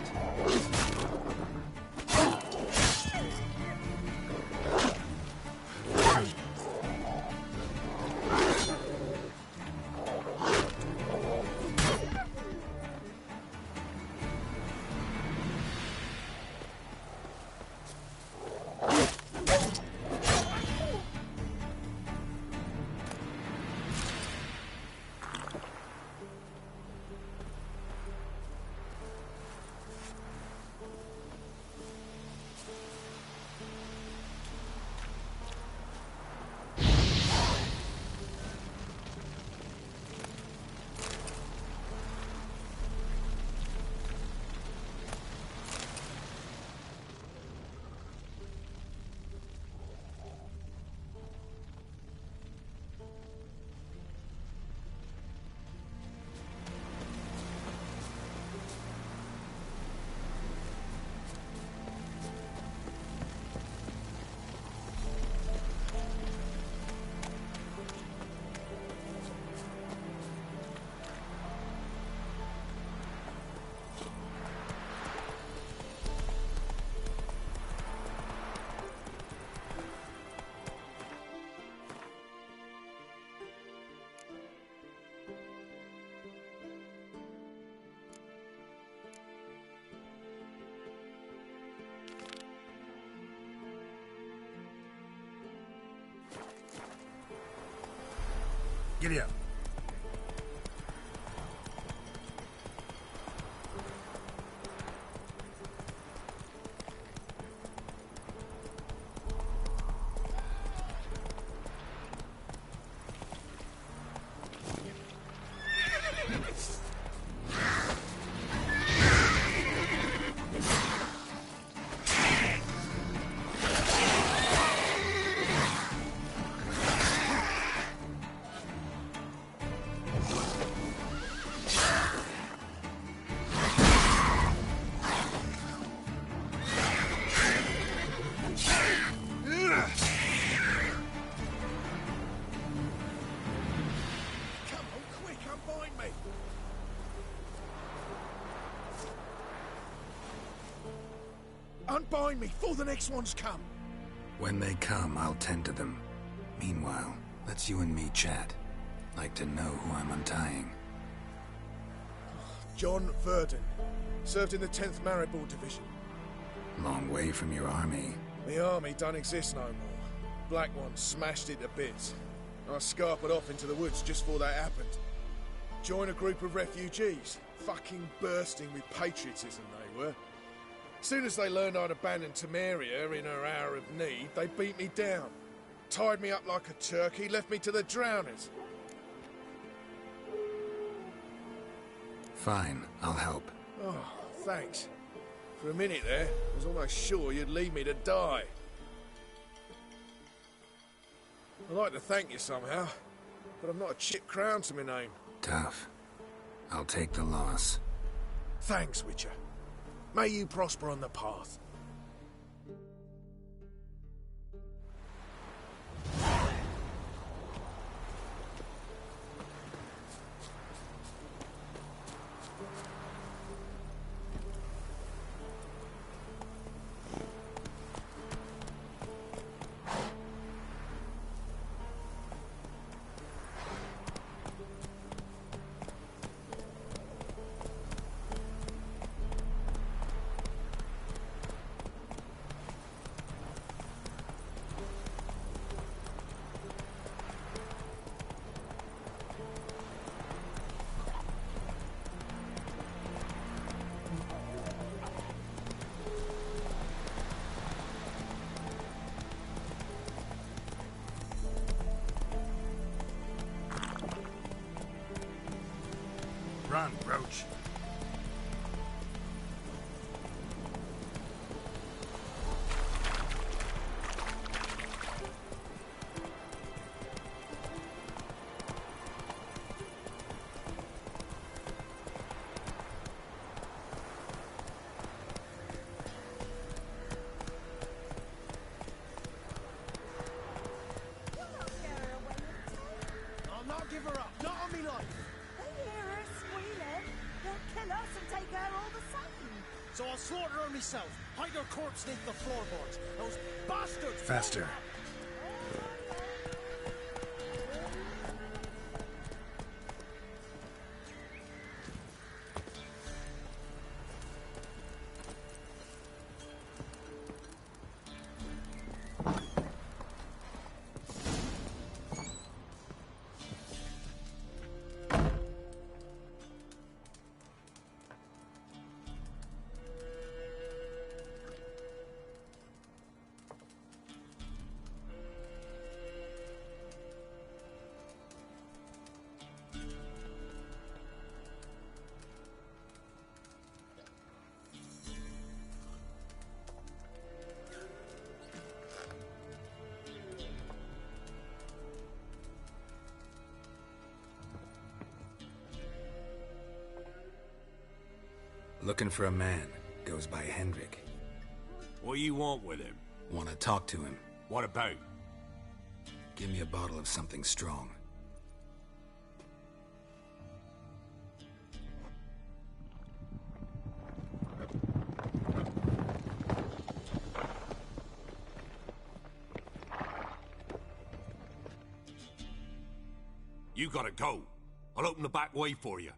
Giddy up. Unbind me before the next ones come. When they come, I'll tend to them. Meanwhile, let's you and me chat. Like to know who I'm untying. John Verdon. Served in the 10th Maribor Division. Long way from your army. The army don't exist no more. Black Ones smashed it to bits. I scarpered off into the woods just before that happened. Joined a group of refugees. Fucking bursting with patriotism they were. Soon as they learned I'd abandoned Temeria in her hour of need, they beat me down. Tied me up like a turkey, left me to the drowners. Fine, I'll help. Oh, thanks. For a minute there, I was almost sure you'd leave me to die. I'd like to thank you somehow, but I've not a chip crown to my name. Tough. I'll take the loss. Thanks, Witcher. May you prosper on the path. Run, Roach. I'll not give her up. Not on me life. They hear her squealing. They'll kill us and take her all the same. So I'll slaughter her myself. Hide her corpse beneath the floorboards. Those bastards! Faster. Looking for a man. Goes by Hendrik. What do you want with him? Want to talk to him. What about? Give me a bottle of something strong. You gotta go. I'll open the back way for you.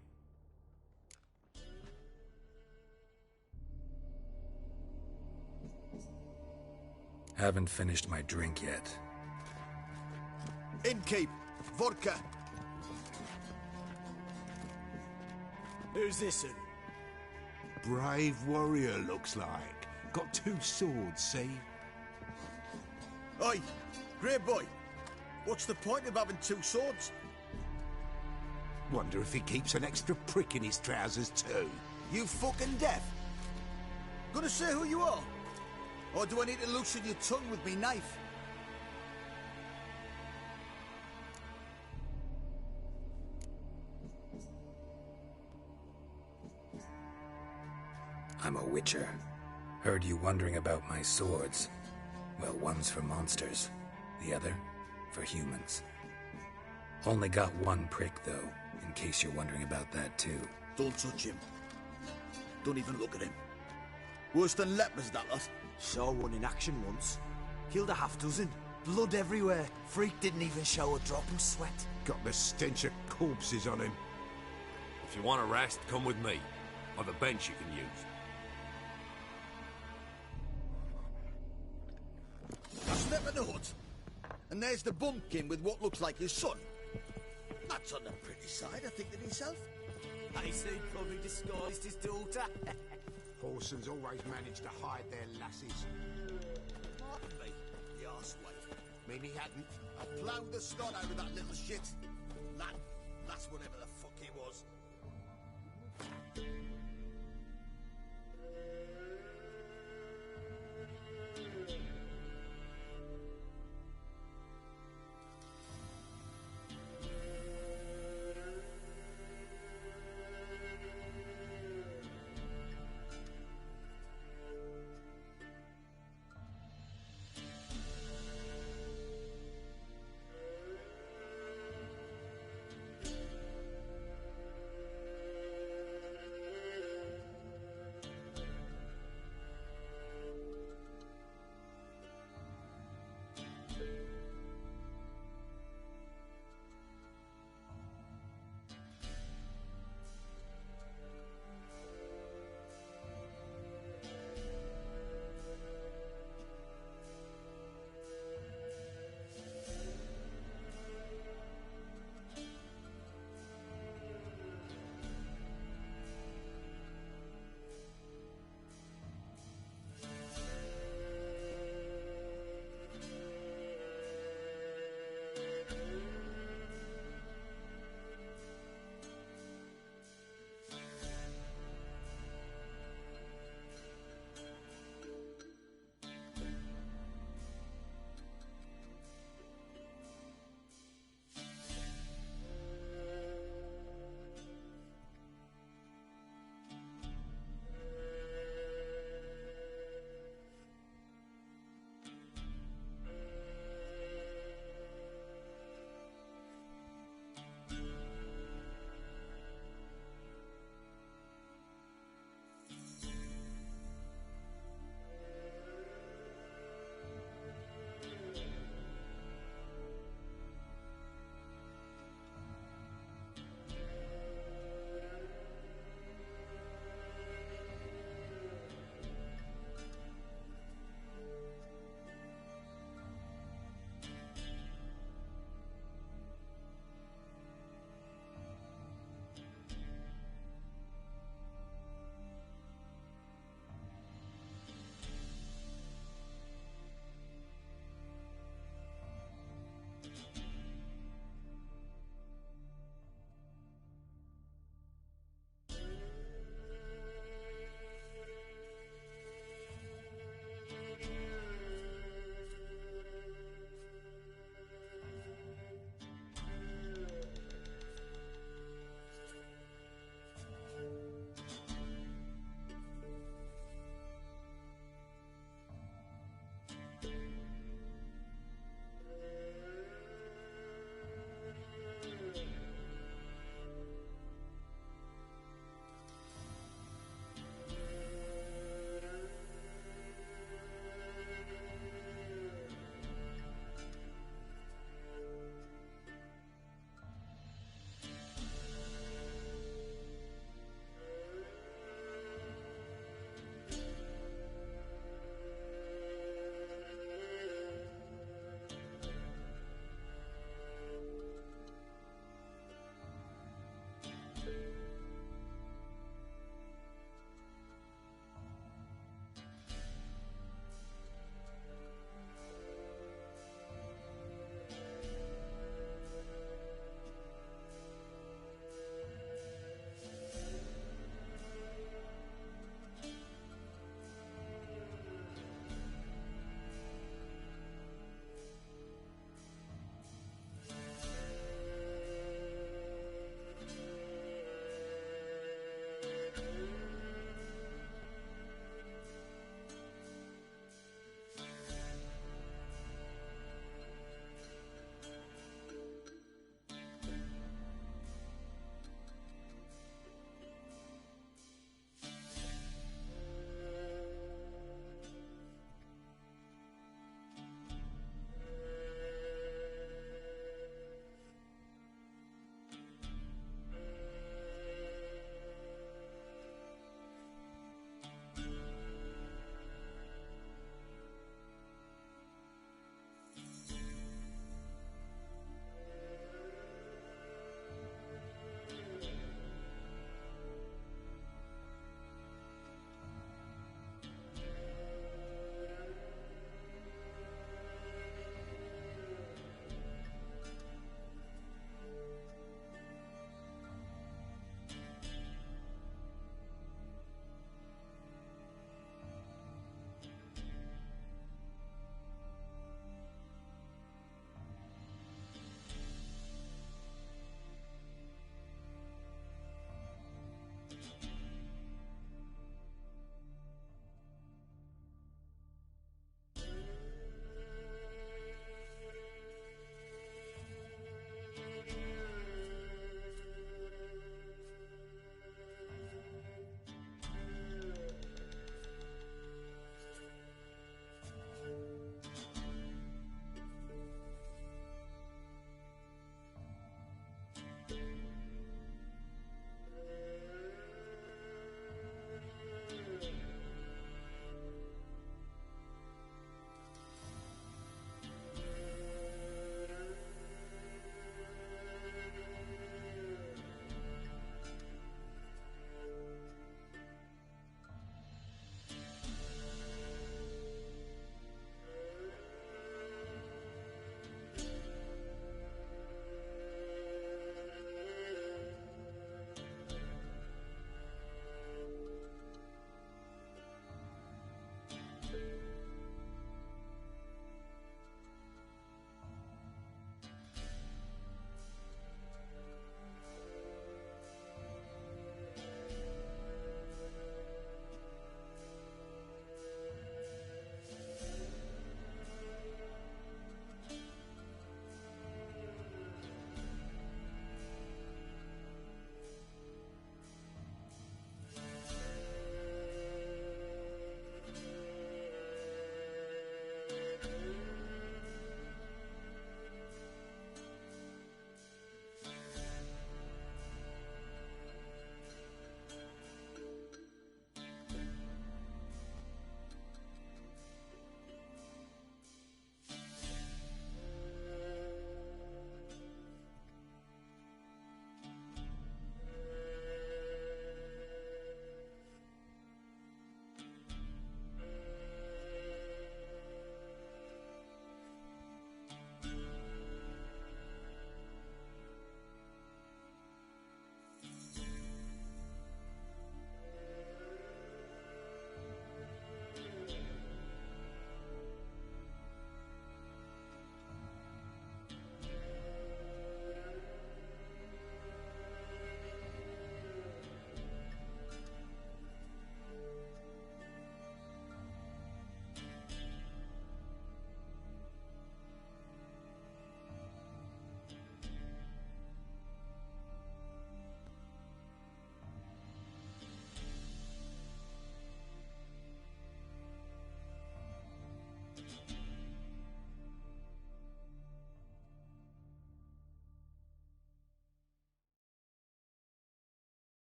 Haven't finished my drink yet. Innkeep, vodka. Who's this one? Brave warrior, looks like. Got 2 swords, see? Oi, Grey Boy. What's the point of having 2 swords? Wonder if he keeps an extra prick in his trousers too. You fucking deaf? Gonna say who you are? Or do I need to loosen your tongue with me knife? I'm a witcher. Heard you wondering about my swords. Well, one's for monsters, the other for humans. Only got 1 prick, though, in case you're wondering about that, too. Don't touch him. Don't even look at him. Worse than lepers, that lot. Saw one in action once. Killed a half-dozen. Blood everywhere. Freak didn't even show a drop of sweat. Got the stench of corpses on him. If you want a rest, come with me. I've a bench you can use. That's never the hut. And there's the bumpkin with what looks like his son. That's on the pretty side, I think, to himself. I say he probably disguised his daughter. Horsons always manage to hide their lasses. Pardon me, the arsewife. Mean he hadn't. I ploughed the snot out of that little shit. That's whatever the fuck he was.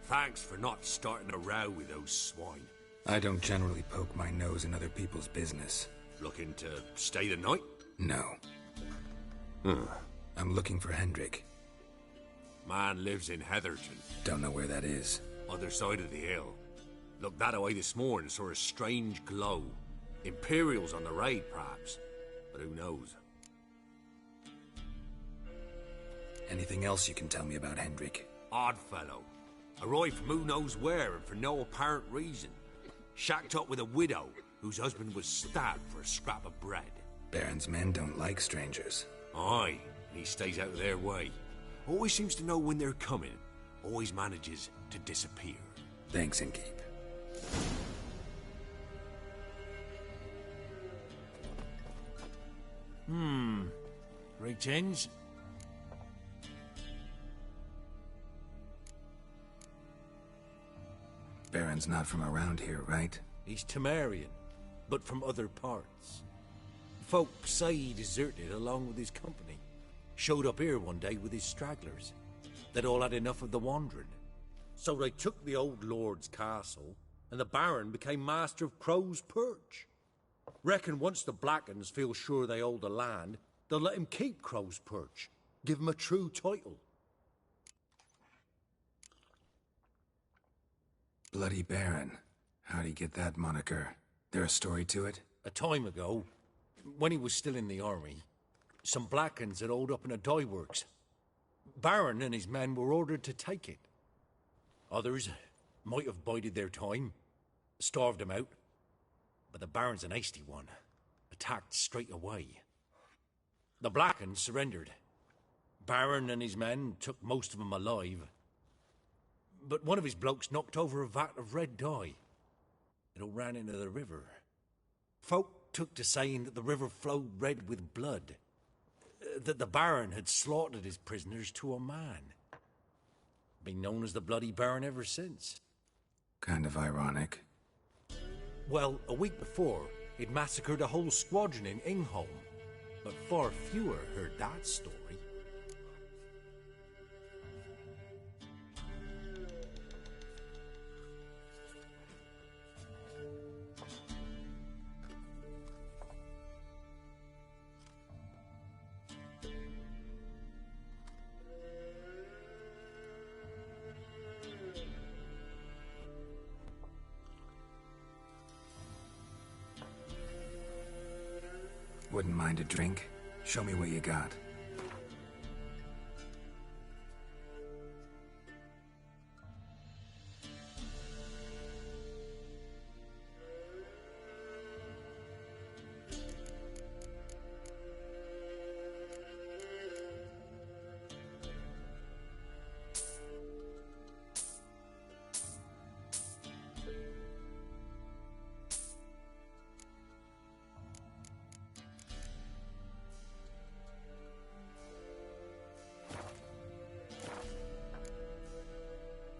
Thanks for not starting a row with those swine. I don't generally poke my nose in other people's business. Looking to stay the night? No. I'm looking for Hendrik. Man lives in Heatherton. Don't know where that is. Other side of the hill. Looked that away this morning, saw a strange glow. Imperials on the raid, perhaps. But who knows? Anything else you can tell me about Hendrik? Odd fellow. Arrived from who knows where and for no apparent reason. Shacked up with a widow whose husband was stabbed for a scrap of bread. Baron's men don't like strangers. Aye, and he stays out of their way. Always seems to know when they're coming. Always manages to disappear. Thanks, Innkeep. Greetings. Baron's not from around here, right? He's Temerian, but from other parts. Folk say he deserted along with his company. Showed up here one day with his stragglers. They'd all had enough of the wandering. So they took the old lord's castle, and the Baron became master of Crow's Perch. Reckon once the Blackens feel sure they hold the land, they'll let him keep Crow's Perch. Give him a true title. Bloody Baron. How'd he get that moniker? There a story to it? A time ago, when he was still in the army, some Blackens had holed up in a dye works. Baron and his men were ordered to take it. Others might have bided their time, starved him out. But the Baron's an hasty one. Attacked straight away. The Blackens surrendered. Baron and his men took most of them alive. But one of his blokes knocked over a vat of red dye. It all ran into the river. Folk took to saying that the river flowed red with blood. That the Baron had slaughtered his prisoners to a man. Been known as the Bloody Baron ever since. Kind of ironic. Well, a week before, he'd massacred a whole squadron in Ingholm. But far fewer heard that story. Wouldn't mind a drink? Show me what you got.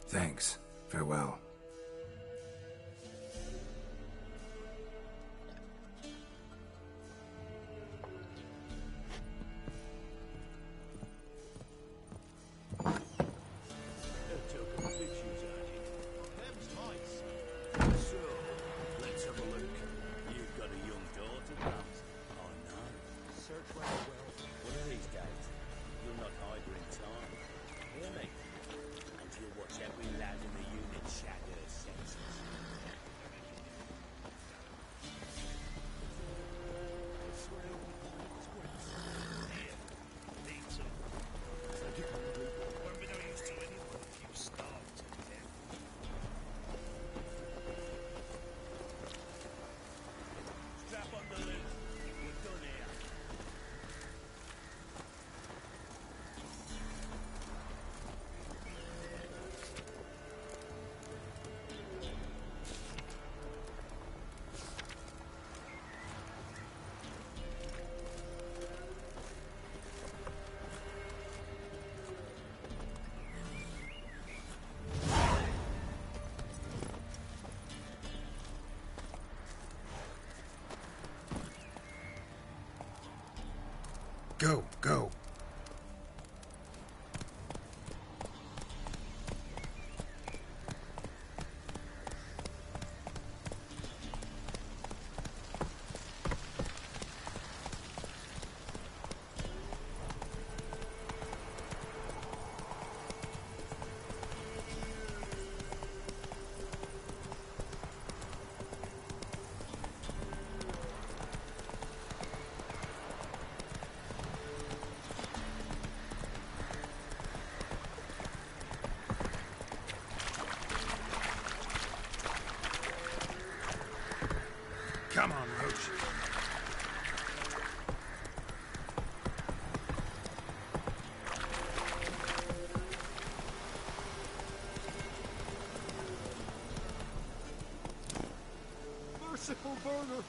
Thanks. Farewell. Go, go. approach. Merciful burner!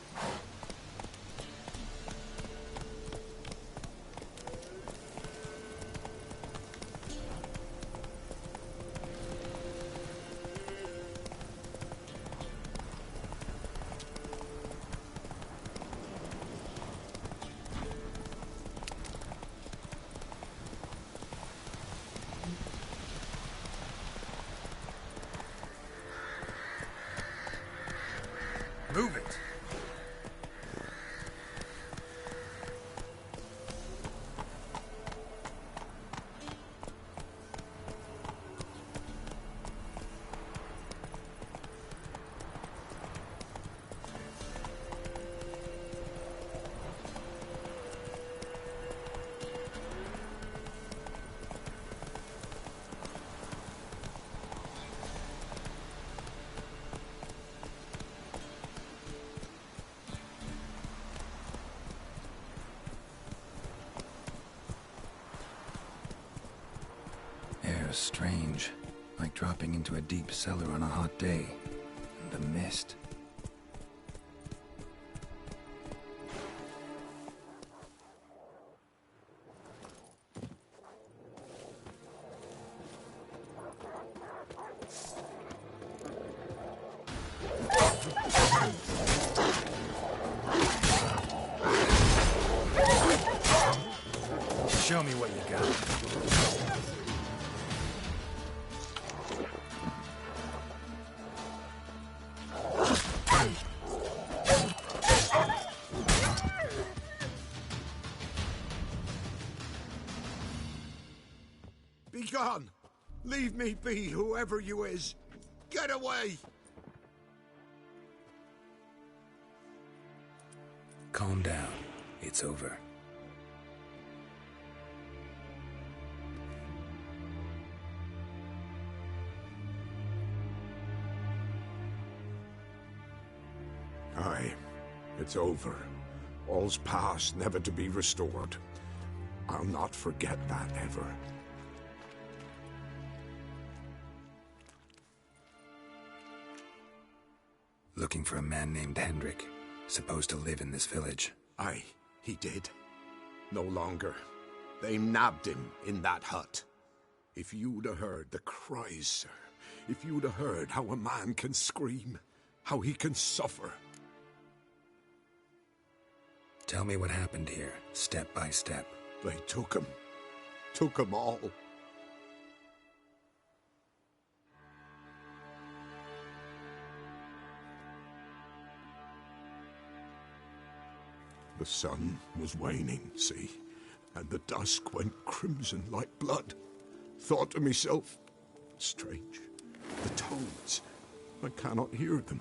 Move it! Strange, like dropping into a deep cellar on a hot day. And the mist. Show me what you got. Gone! Leave me be, whoever you is! Get away! Calm down. It's over. Aye, it's over. All's past, never to be restored. I'll not forget that ever. Looking for a man named Hendrik, supposed to live in this village. Aye, he did. No longer. They nabbed him in that hut. If you'd have heard the cries, sir, if you'd have heard how a man can scream, how he can suffer. Tell me what happened here, step by step. They took him all. The sun was waning, see, and the dusk went crimson like blood. Thought to myself, strange, the toads, I cannot hear them.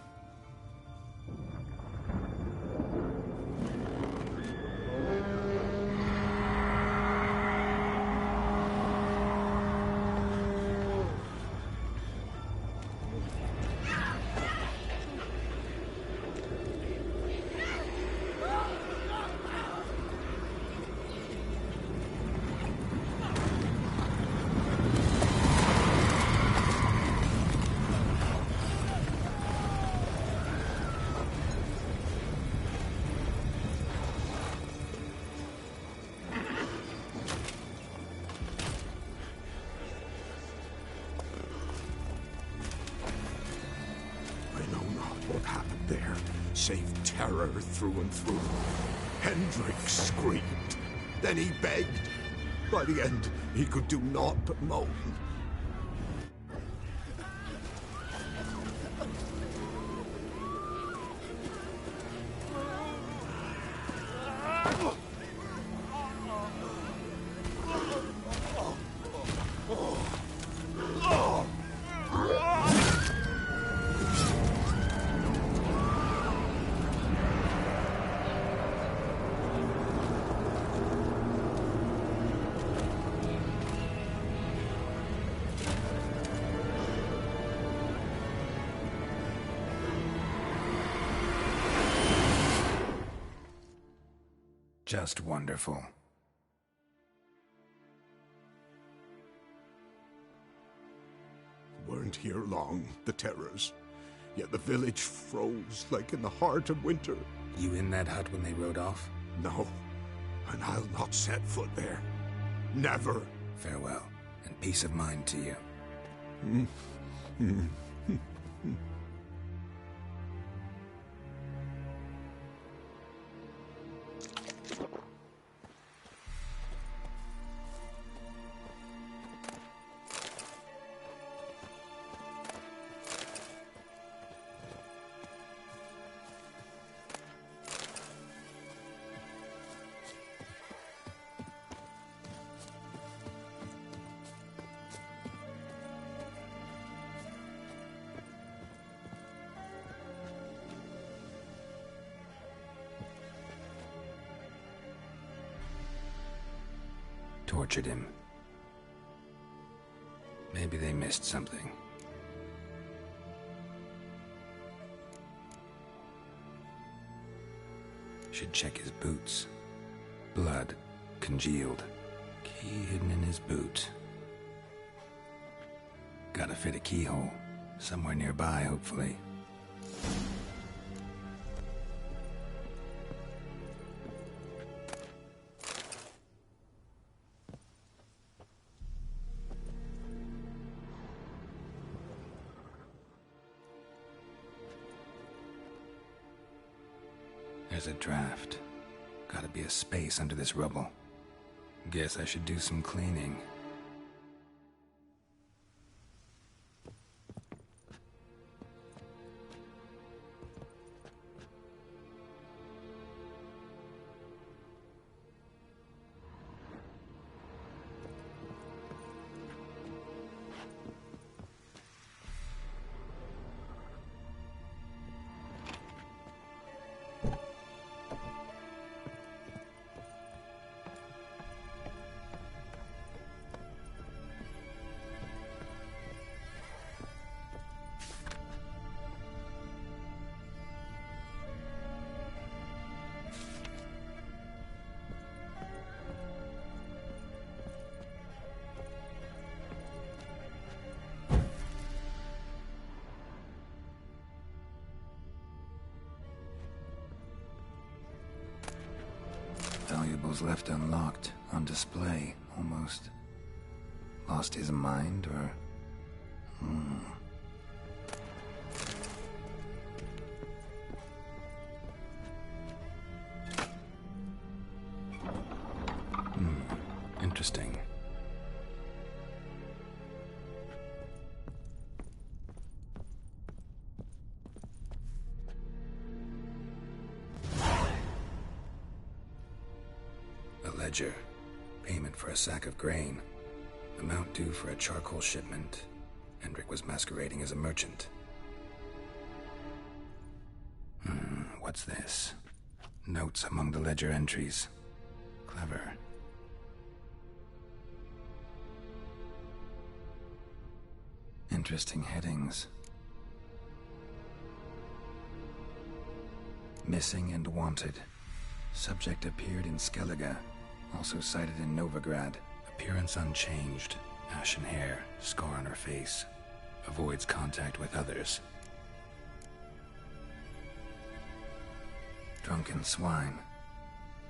Save terror through and through. Hendrik screamed. Then he begged. By the end, he could do naught but moan. Just wonderful. Weren't here long, the terrors. Yet the village froze like in the heart of winter. You in that hut when they rode off? No, and I'll not set foot there. Never. Farewell, and peace of mind to you. Tortured him. Maybe they missed something. Should check his boots. Blood, congealed. Key hidden in his boot. Gotta fit a keyhole. Somewhere nearby, hopefully. There's a draft. Gotta be a space under this rubble. Guess I should do some cleaning. Valuables left unlocked, on display, almost. Lost his mind, or... Interesting. Ledger. Payment for a sack of grain. Amount due for a charcoal shipment. Hendrik was masquerading as a merchant. What's this? Notes among the ledger entries. Clever. Interesting headings. Missing and wanted. Subject appeared in Skellige. Also sighted in Novigrad. Appearance unchanged. Ashen hair, scar on her face. Avoids contact with others. Drunken swine.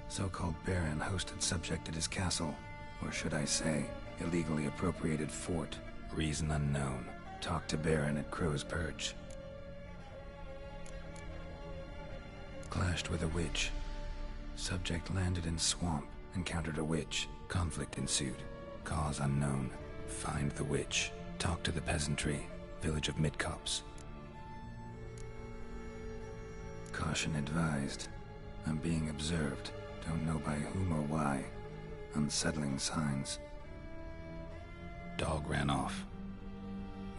So-called Baron hosted subject at his castle. Or should I say, illegally appropriated fort. Reason unknown. Talked to Baron at Crow's Perch. Clashed with a witch. Subject landed in swamp. Encountered a witch. Conflict ensued. Cause unknown. Find the witch. Talk to the peasantry. Village of Midcopse. Caution advised. I'm being observed. Don't know by whom or why. Unsettling signs. Dog ran off.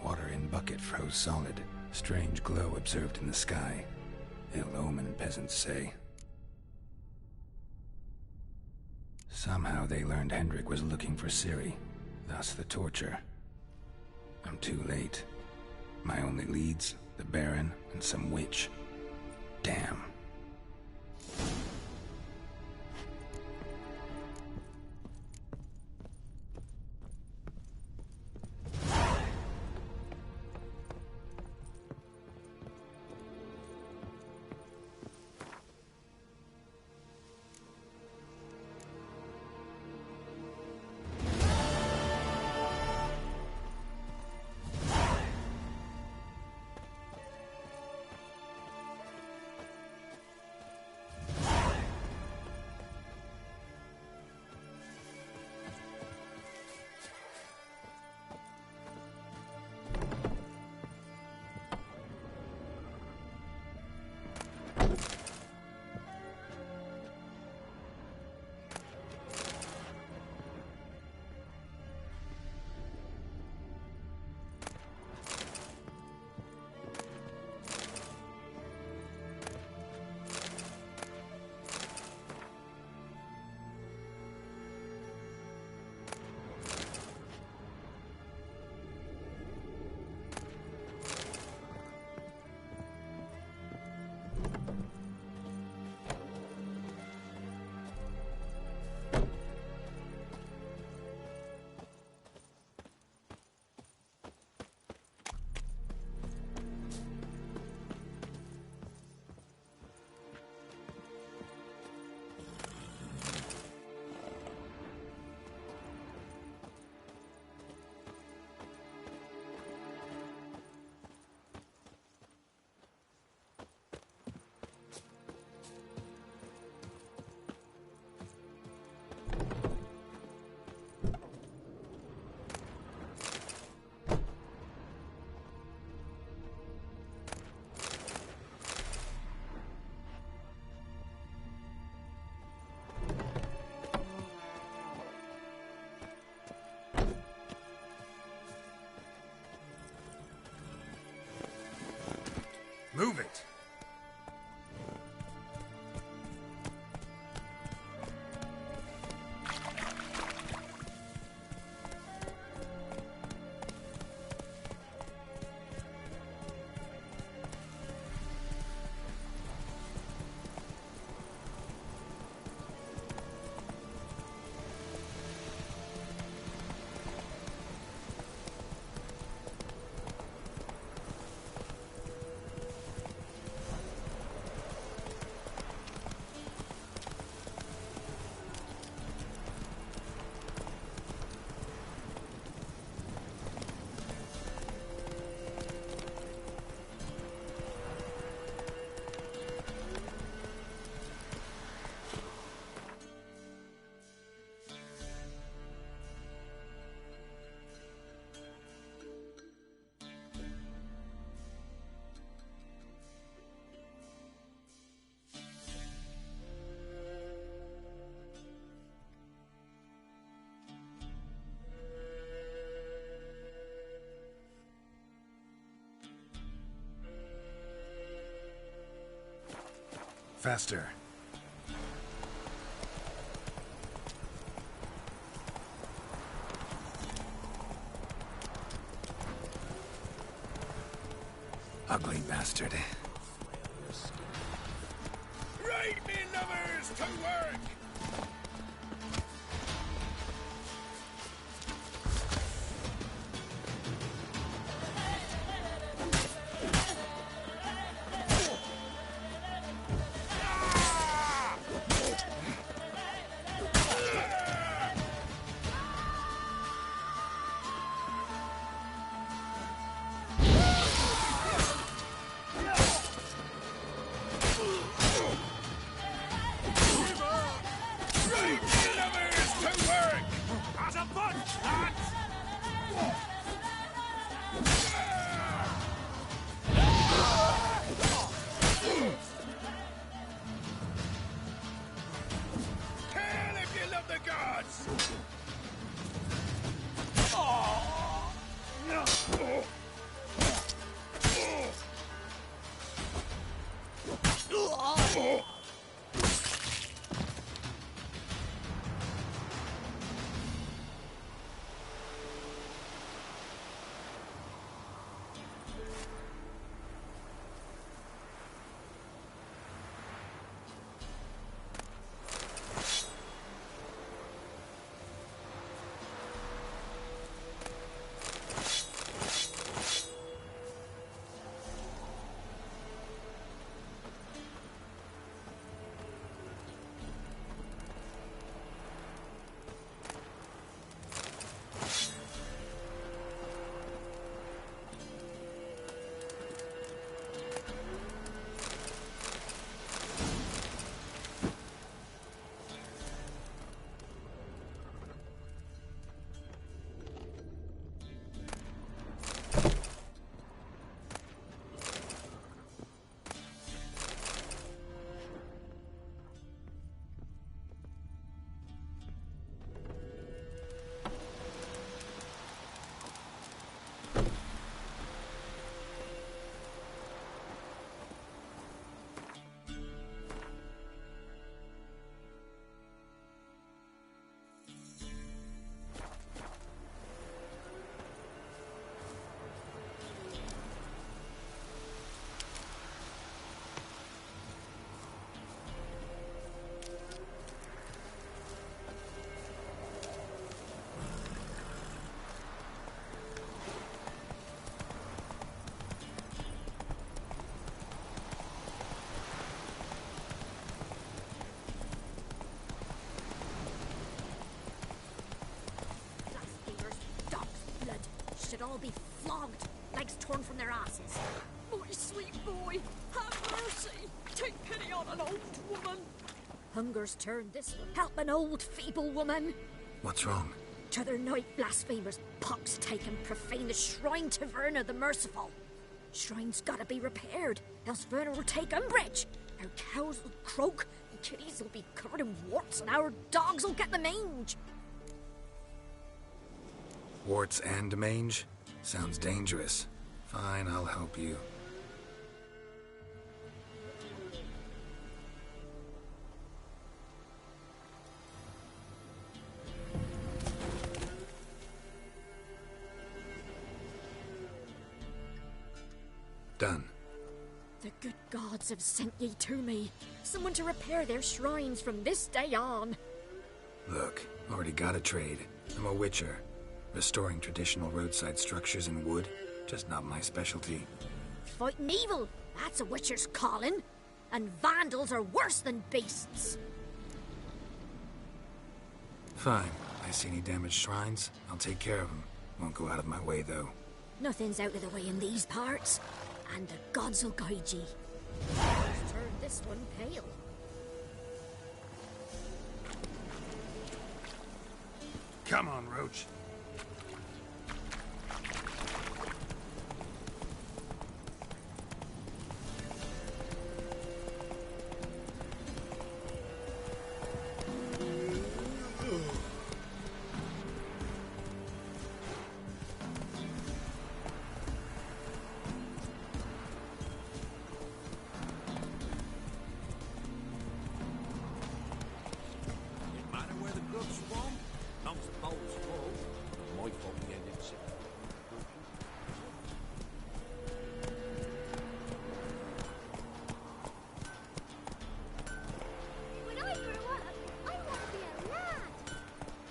Water in bucket froze solid. Strange glow observed in the sky. Ill omen, peasants say. Somehow they learned Hendrik was looking for Ciri, thus the torture. I'm too late. My only leads, the Baron and some witch. Damn. Move it! Faster. Ugly bastard. Right, me lovers, to work! Should all be flogged, legs torn from their asses. My sweet boy, have mercy. Take pity on an old woman. Hunger's turned this way. Help an old, feeble woman. What's wrong? T'other night, blasphemers, pox take and profane the shrine to Verna the Merciful. Shrine's gotta be repaired, else Verna will take umbrage. Our cows will croak, and kitties will be covered in warts, and our dogs will get the mange. Warts and mange? Sounds dangerous. Fine, I'll help you. Done. The good gods have sent ye to me. Someone to repair their shrines from this day on. Look, already got a trade. I'm a witcher. Restoring traditional roadside structures in wood, just not my specialty. Fighting evil, that's a witcher's calling. And vandals are worse than beasts. Fine. I see any damaged shrines, I'll take care of them. Won't go out of my way, though. Nothing's out of the way in these parts. And the gods will guide ye. Just turn this one pale. Come on, Roach.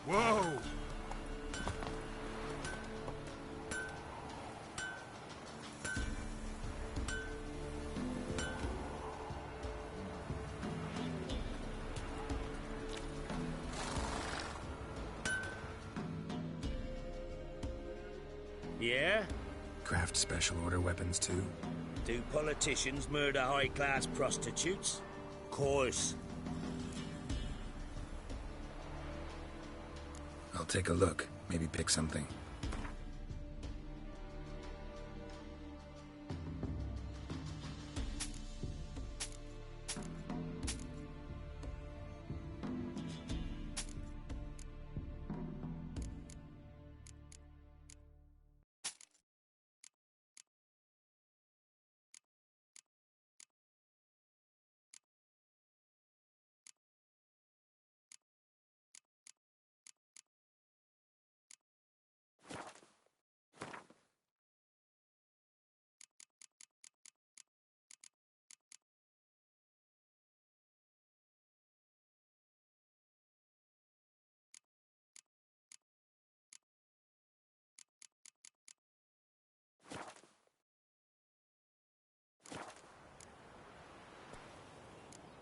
Whoa! Yeah? Craft special order weapons, too? Do politicians murder high-class prostitutes? Course. I'll take a look. Maybe pick something.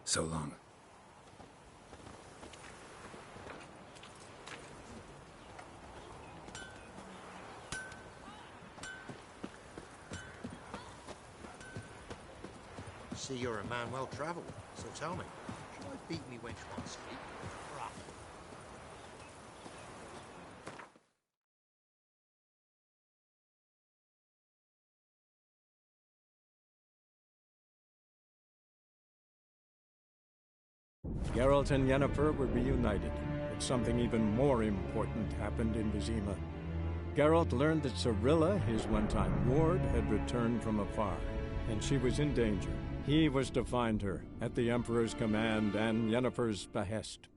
So long. See, you're a man well travelled, so tell me, shall I beat me wench one street? Rough. Geralt and Yennefer were reunited, but something even more important happened in Vizima. Geralt learned that Cirilla, his one-time ward, had returned from afar, and she was in danger. He was to find her, at the Emperor's command and Yennefer's behest.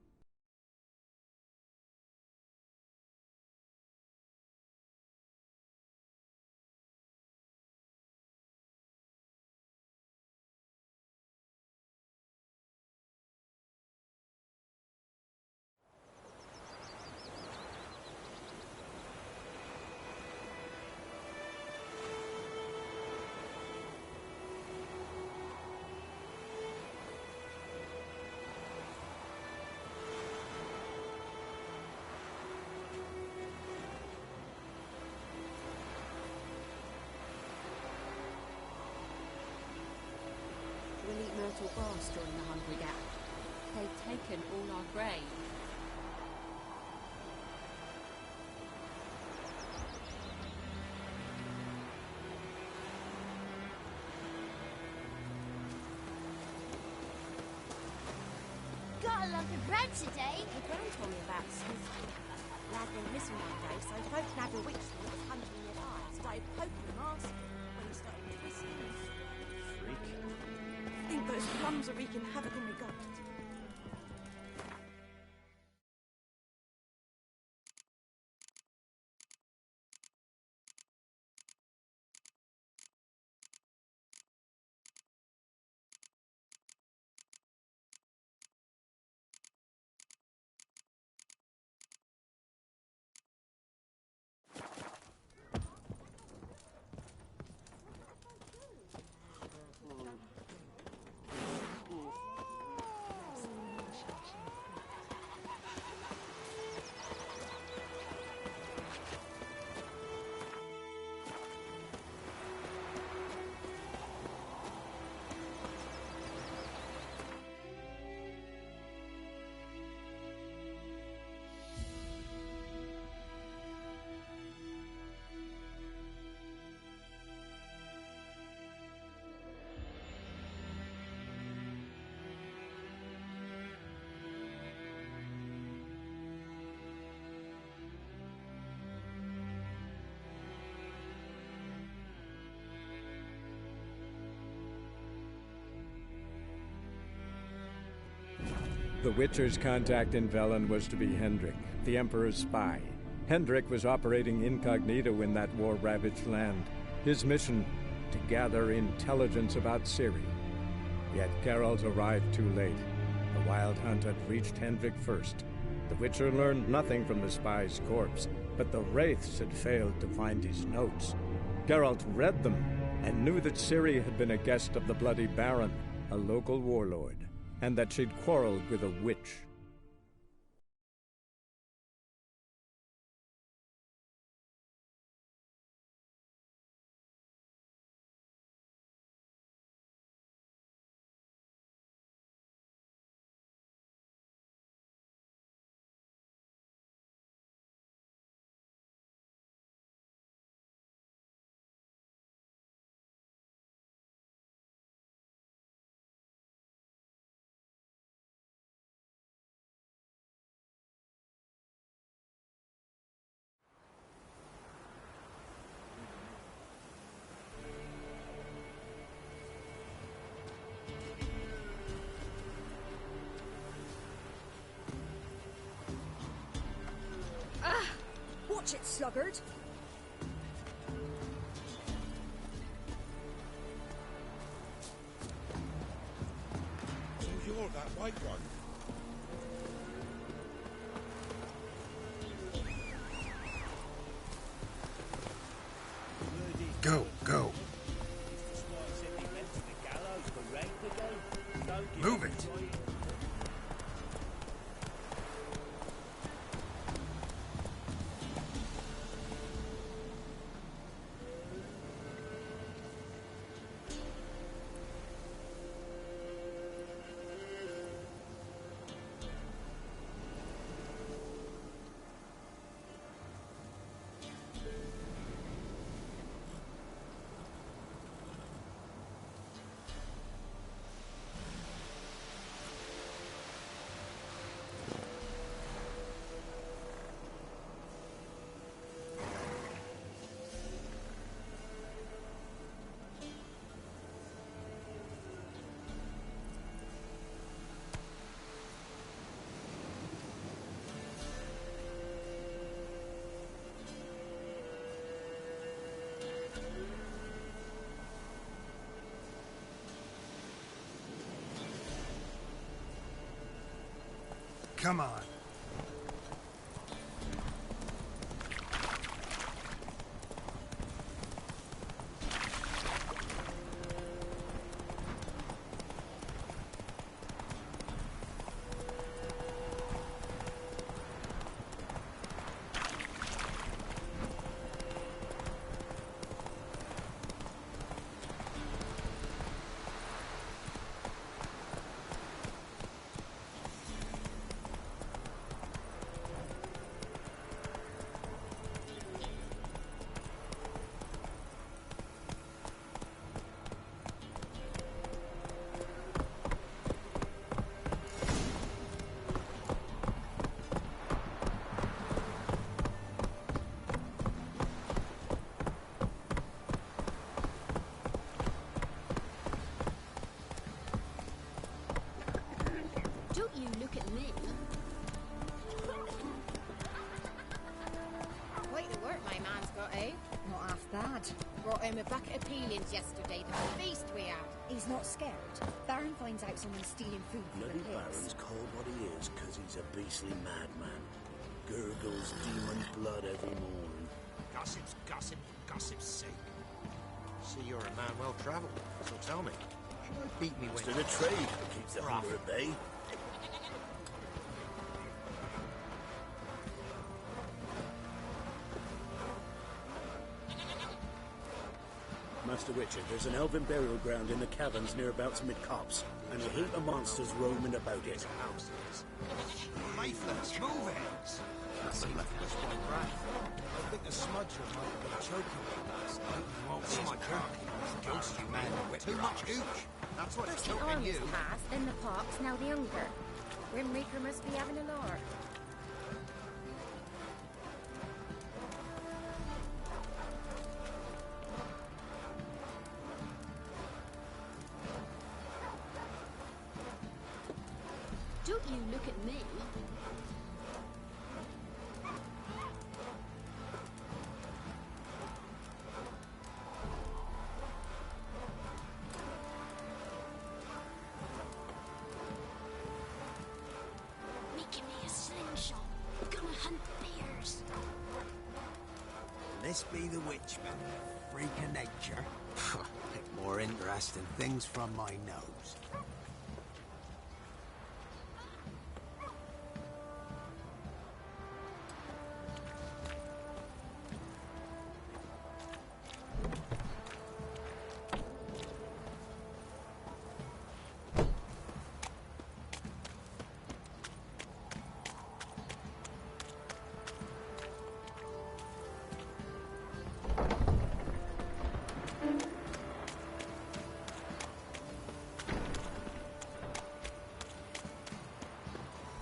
We'll eat myrtle grass during the Hungry Gap. They've taken all our grain. Got a lump of bread today. The Gran told me about Smith. Lad went missing one day, so I hoped to have a witch that was hunting nearby. Started poking him arse when he started twisting his freak. I think those plums are wreaking havoc on my gut. The Witcher's contact in Velen was to be Hendrik, the Emperor's spy. Hendrik was operating incognito in that war-ravaged land. His mission, to gather intelligence about Ciri. Yet Geralt arrived too late. The Wild Hunt had reached Hendrik first. The Witcher learned nothing from the spy's corpse, but the Wraiths had failed to find his notes. Geralt read them and knew that Ciri had been a guest of the Bloody Baron, a local warlord, and that she'd quarreled with a witch. Watch it, sluggard! So you're that white one? Go, go. Move it. Come on. Don't you look at me. Quite the work my man's got, eh? Not half bad. Brought him a bucket of peelings yesterday, the feast we had. He's not scared. Baron finds out someone's stealing food for Bloody the pigs. Baron's called what he is because he's a beastly madman. Gurgles demon blood every morning. Gossip's gossip, gossip's sake. See, you're a man well travelled, so tell me. Should I beat me when... It's to the trade that keeps the hunger at bay. Master Witcher, there's an elven burial ground in the caverns nearabouts mid-copse, and a heap of monsters roaming about it. Mayflies, move it! That's my breath. I think the smudger might have been choking me last night. Won't see my cock. Ghost, you man. Too much hooch. That's what's First the choking army's you. passed, then the pox, now the hunger. Grim Reaper must be having a lark. Don't you look at me. Making me a slingshot. Gonna hunt bears. This be the witchman, freak of nature. Pick more interesting things from my nose.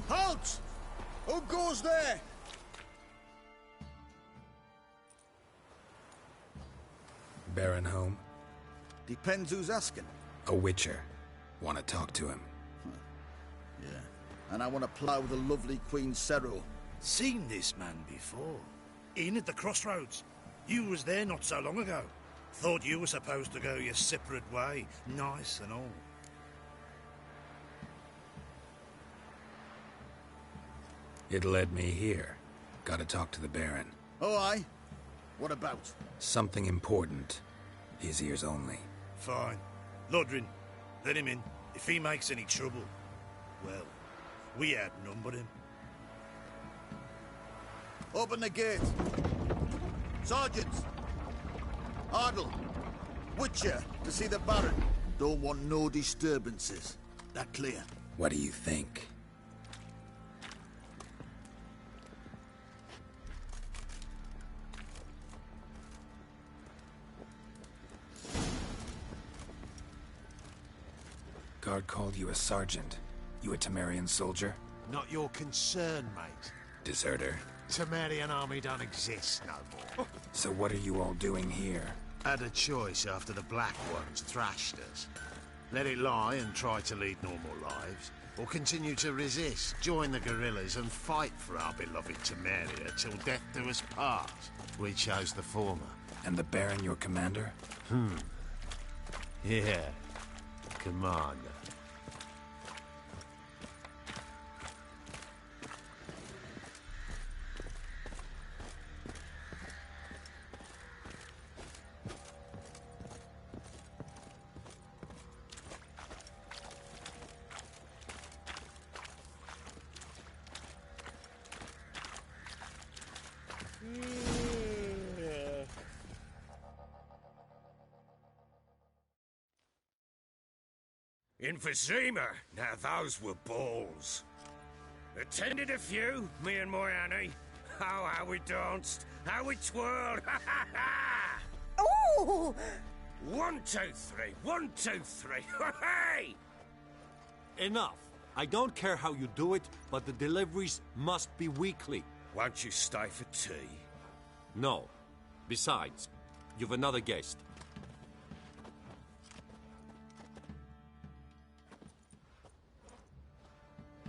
Halt! Who goes there? Baron home? Depends who's asking. A witcher. Want to talk to him. Yeah. And I want to plough the lovely Queen Cero. Seen this man before. In at the crossroads. You was there not so long ago. Thought you were supposed to go your separate way. Nice and all. It led me here. Gotta talk to the Baron. Oh, aye? What about? Something important. His ears only. Fine. Lodrin, let him in. If he makes any trouble, well, we outnumber him. Open the gate. Sergeants! Ardle! Witcher, to see the Baron. Don't want no disturbances. That clear? What do you think? Guard called you a sergeant. You a Temerian soldier? Not your concern, mate. Deserter. Temerian army don't exist no more. So what are you all doing here? Had a choice after the Black Ones thrashed us. Let it lie and try to lead normal lives, or continue to resist, join the guerrillas and fight for our beloved Temeria till death do us part. We chose the former. And the Baron your commander? Yeah. Commander. Emphysema. Now those were balls. Attended a few, me and my Annie. Oh, how we danced, how we twirled. Ooh! 1, 2, 3. 1, 2, 3. Hey! Enough. I don't care how you do it, but the deliveries must be weekly. Won't you stay for tea? No. Besides, you've another guest.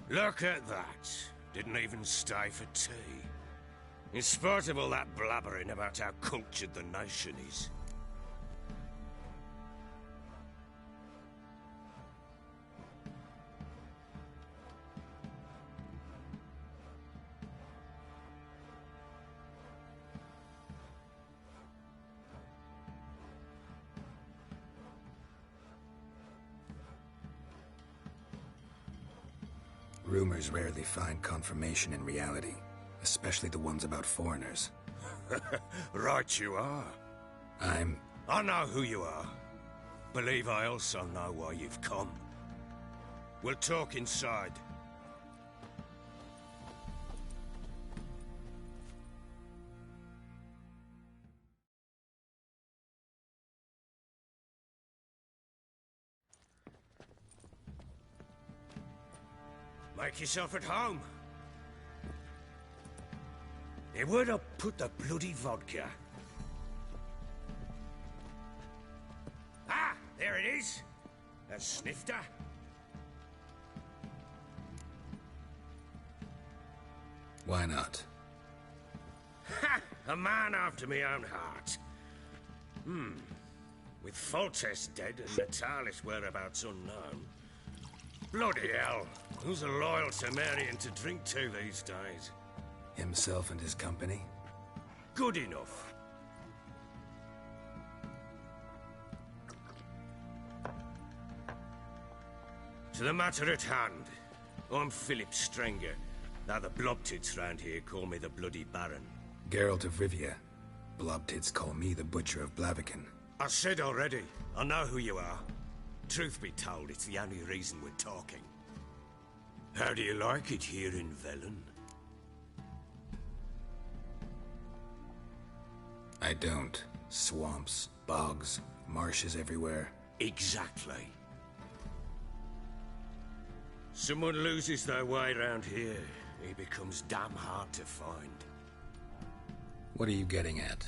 Look at that. Didn't even stay for tea. In spite of all that blabbering about how cultured the nation is. Rumors rarely find confirmation in reality, especially the ones about foreigners. Right you are. I know who you are. Believe I also know why you've come. We'll talk inside. Make yourself at home. Where'd I put the bloody vodka? Ah, there it is. A snifter. Why not? Ha! A man after my own heart. With Foltest dead and Natalis whereabouts unknown. Bloody hell. Who's a loyal Sumerian to drink to these days? Himself and his company? Good enough. To the matter at hand. I'm Philip Strenger. Now the Blobtits round here call me the Bloody Baron. Geralt of Rivia. Blobtits call me the Butcher of Blaviken. I said already, I know who you are. Truth be told, it's the only reason we're talking. How do you like it here in Velen? I don't. Swamps, bogs, marshes everywhere. Exactly. Someone loses their way around here, he becomes damn hard to find. What are you getting at?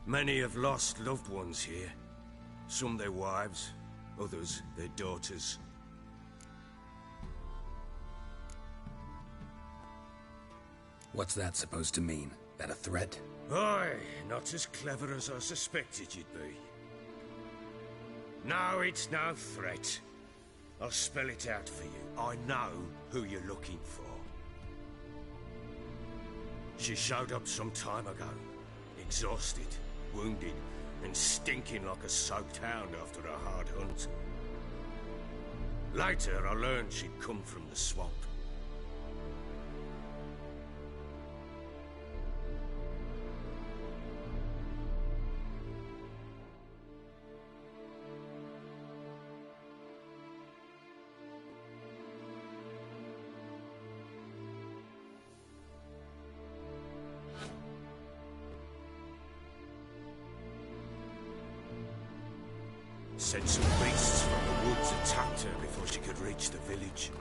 Many have lost loved ones here. Some their wives, others their daughters. What's that supposed to mean? That a threat? Aye, not as clever as I suspected you'd be. No, it's no threat. I'll spell it out for you. I know who you're looking for. She showed up some time ago. Exhausted, wounded, and stinking like a soaked hound after a hard hunt. Later, I learned she'd come from the swamp. Said some beasts from the woods attacked her before she could reach the village.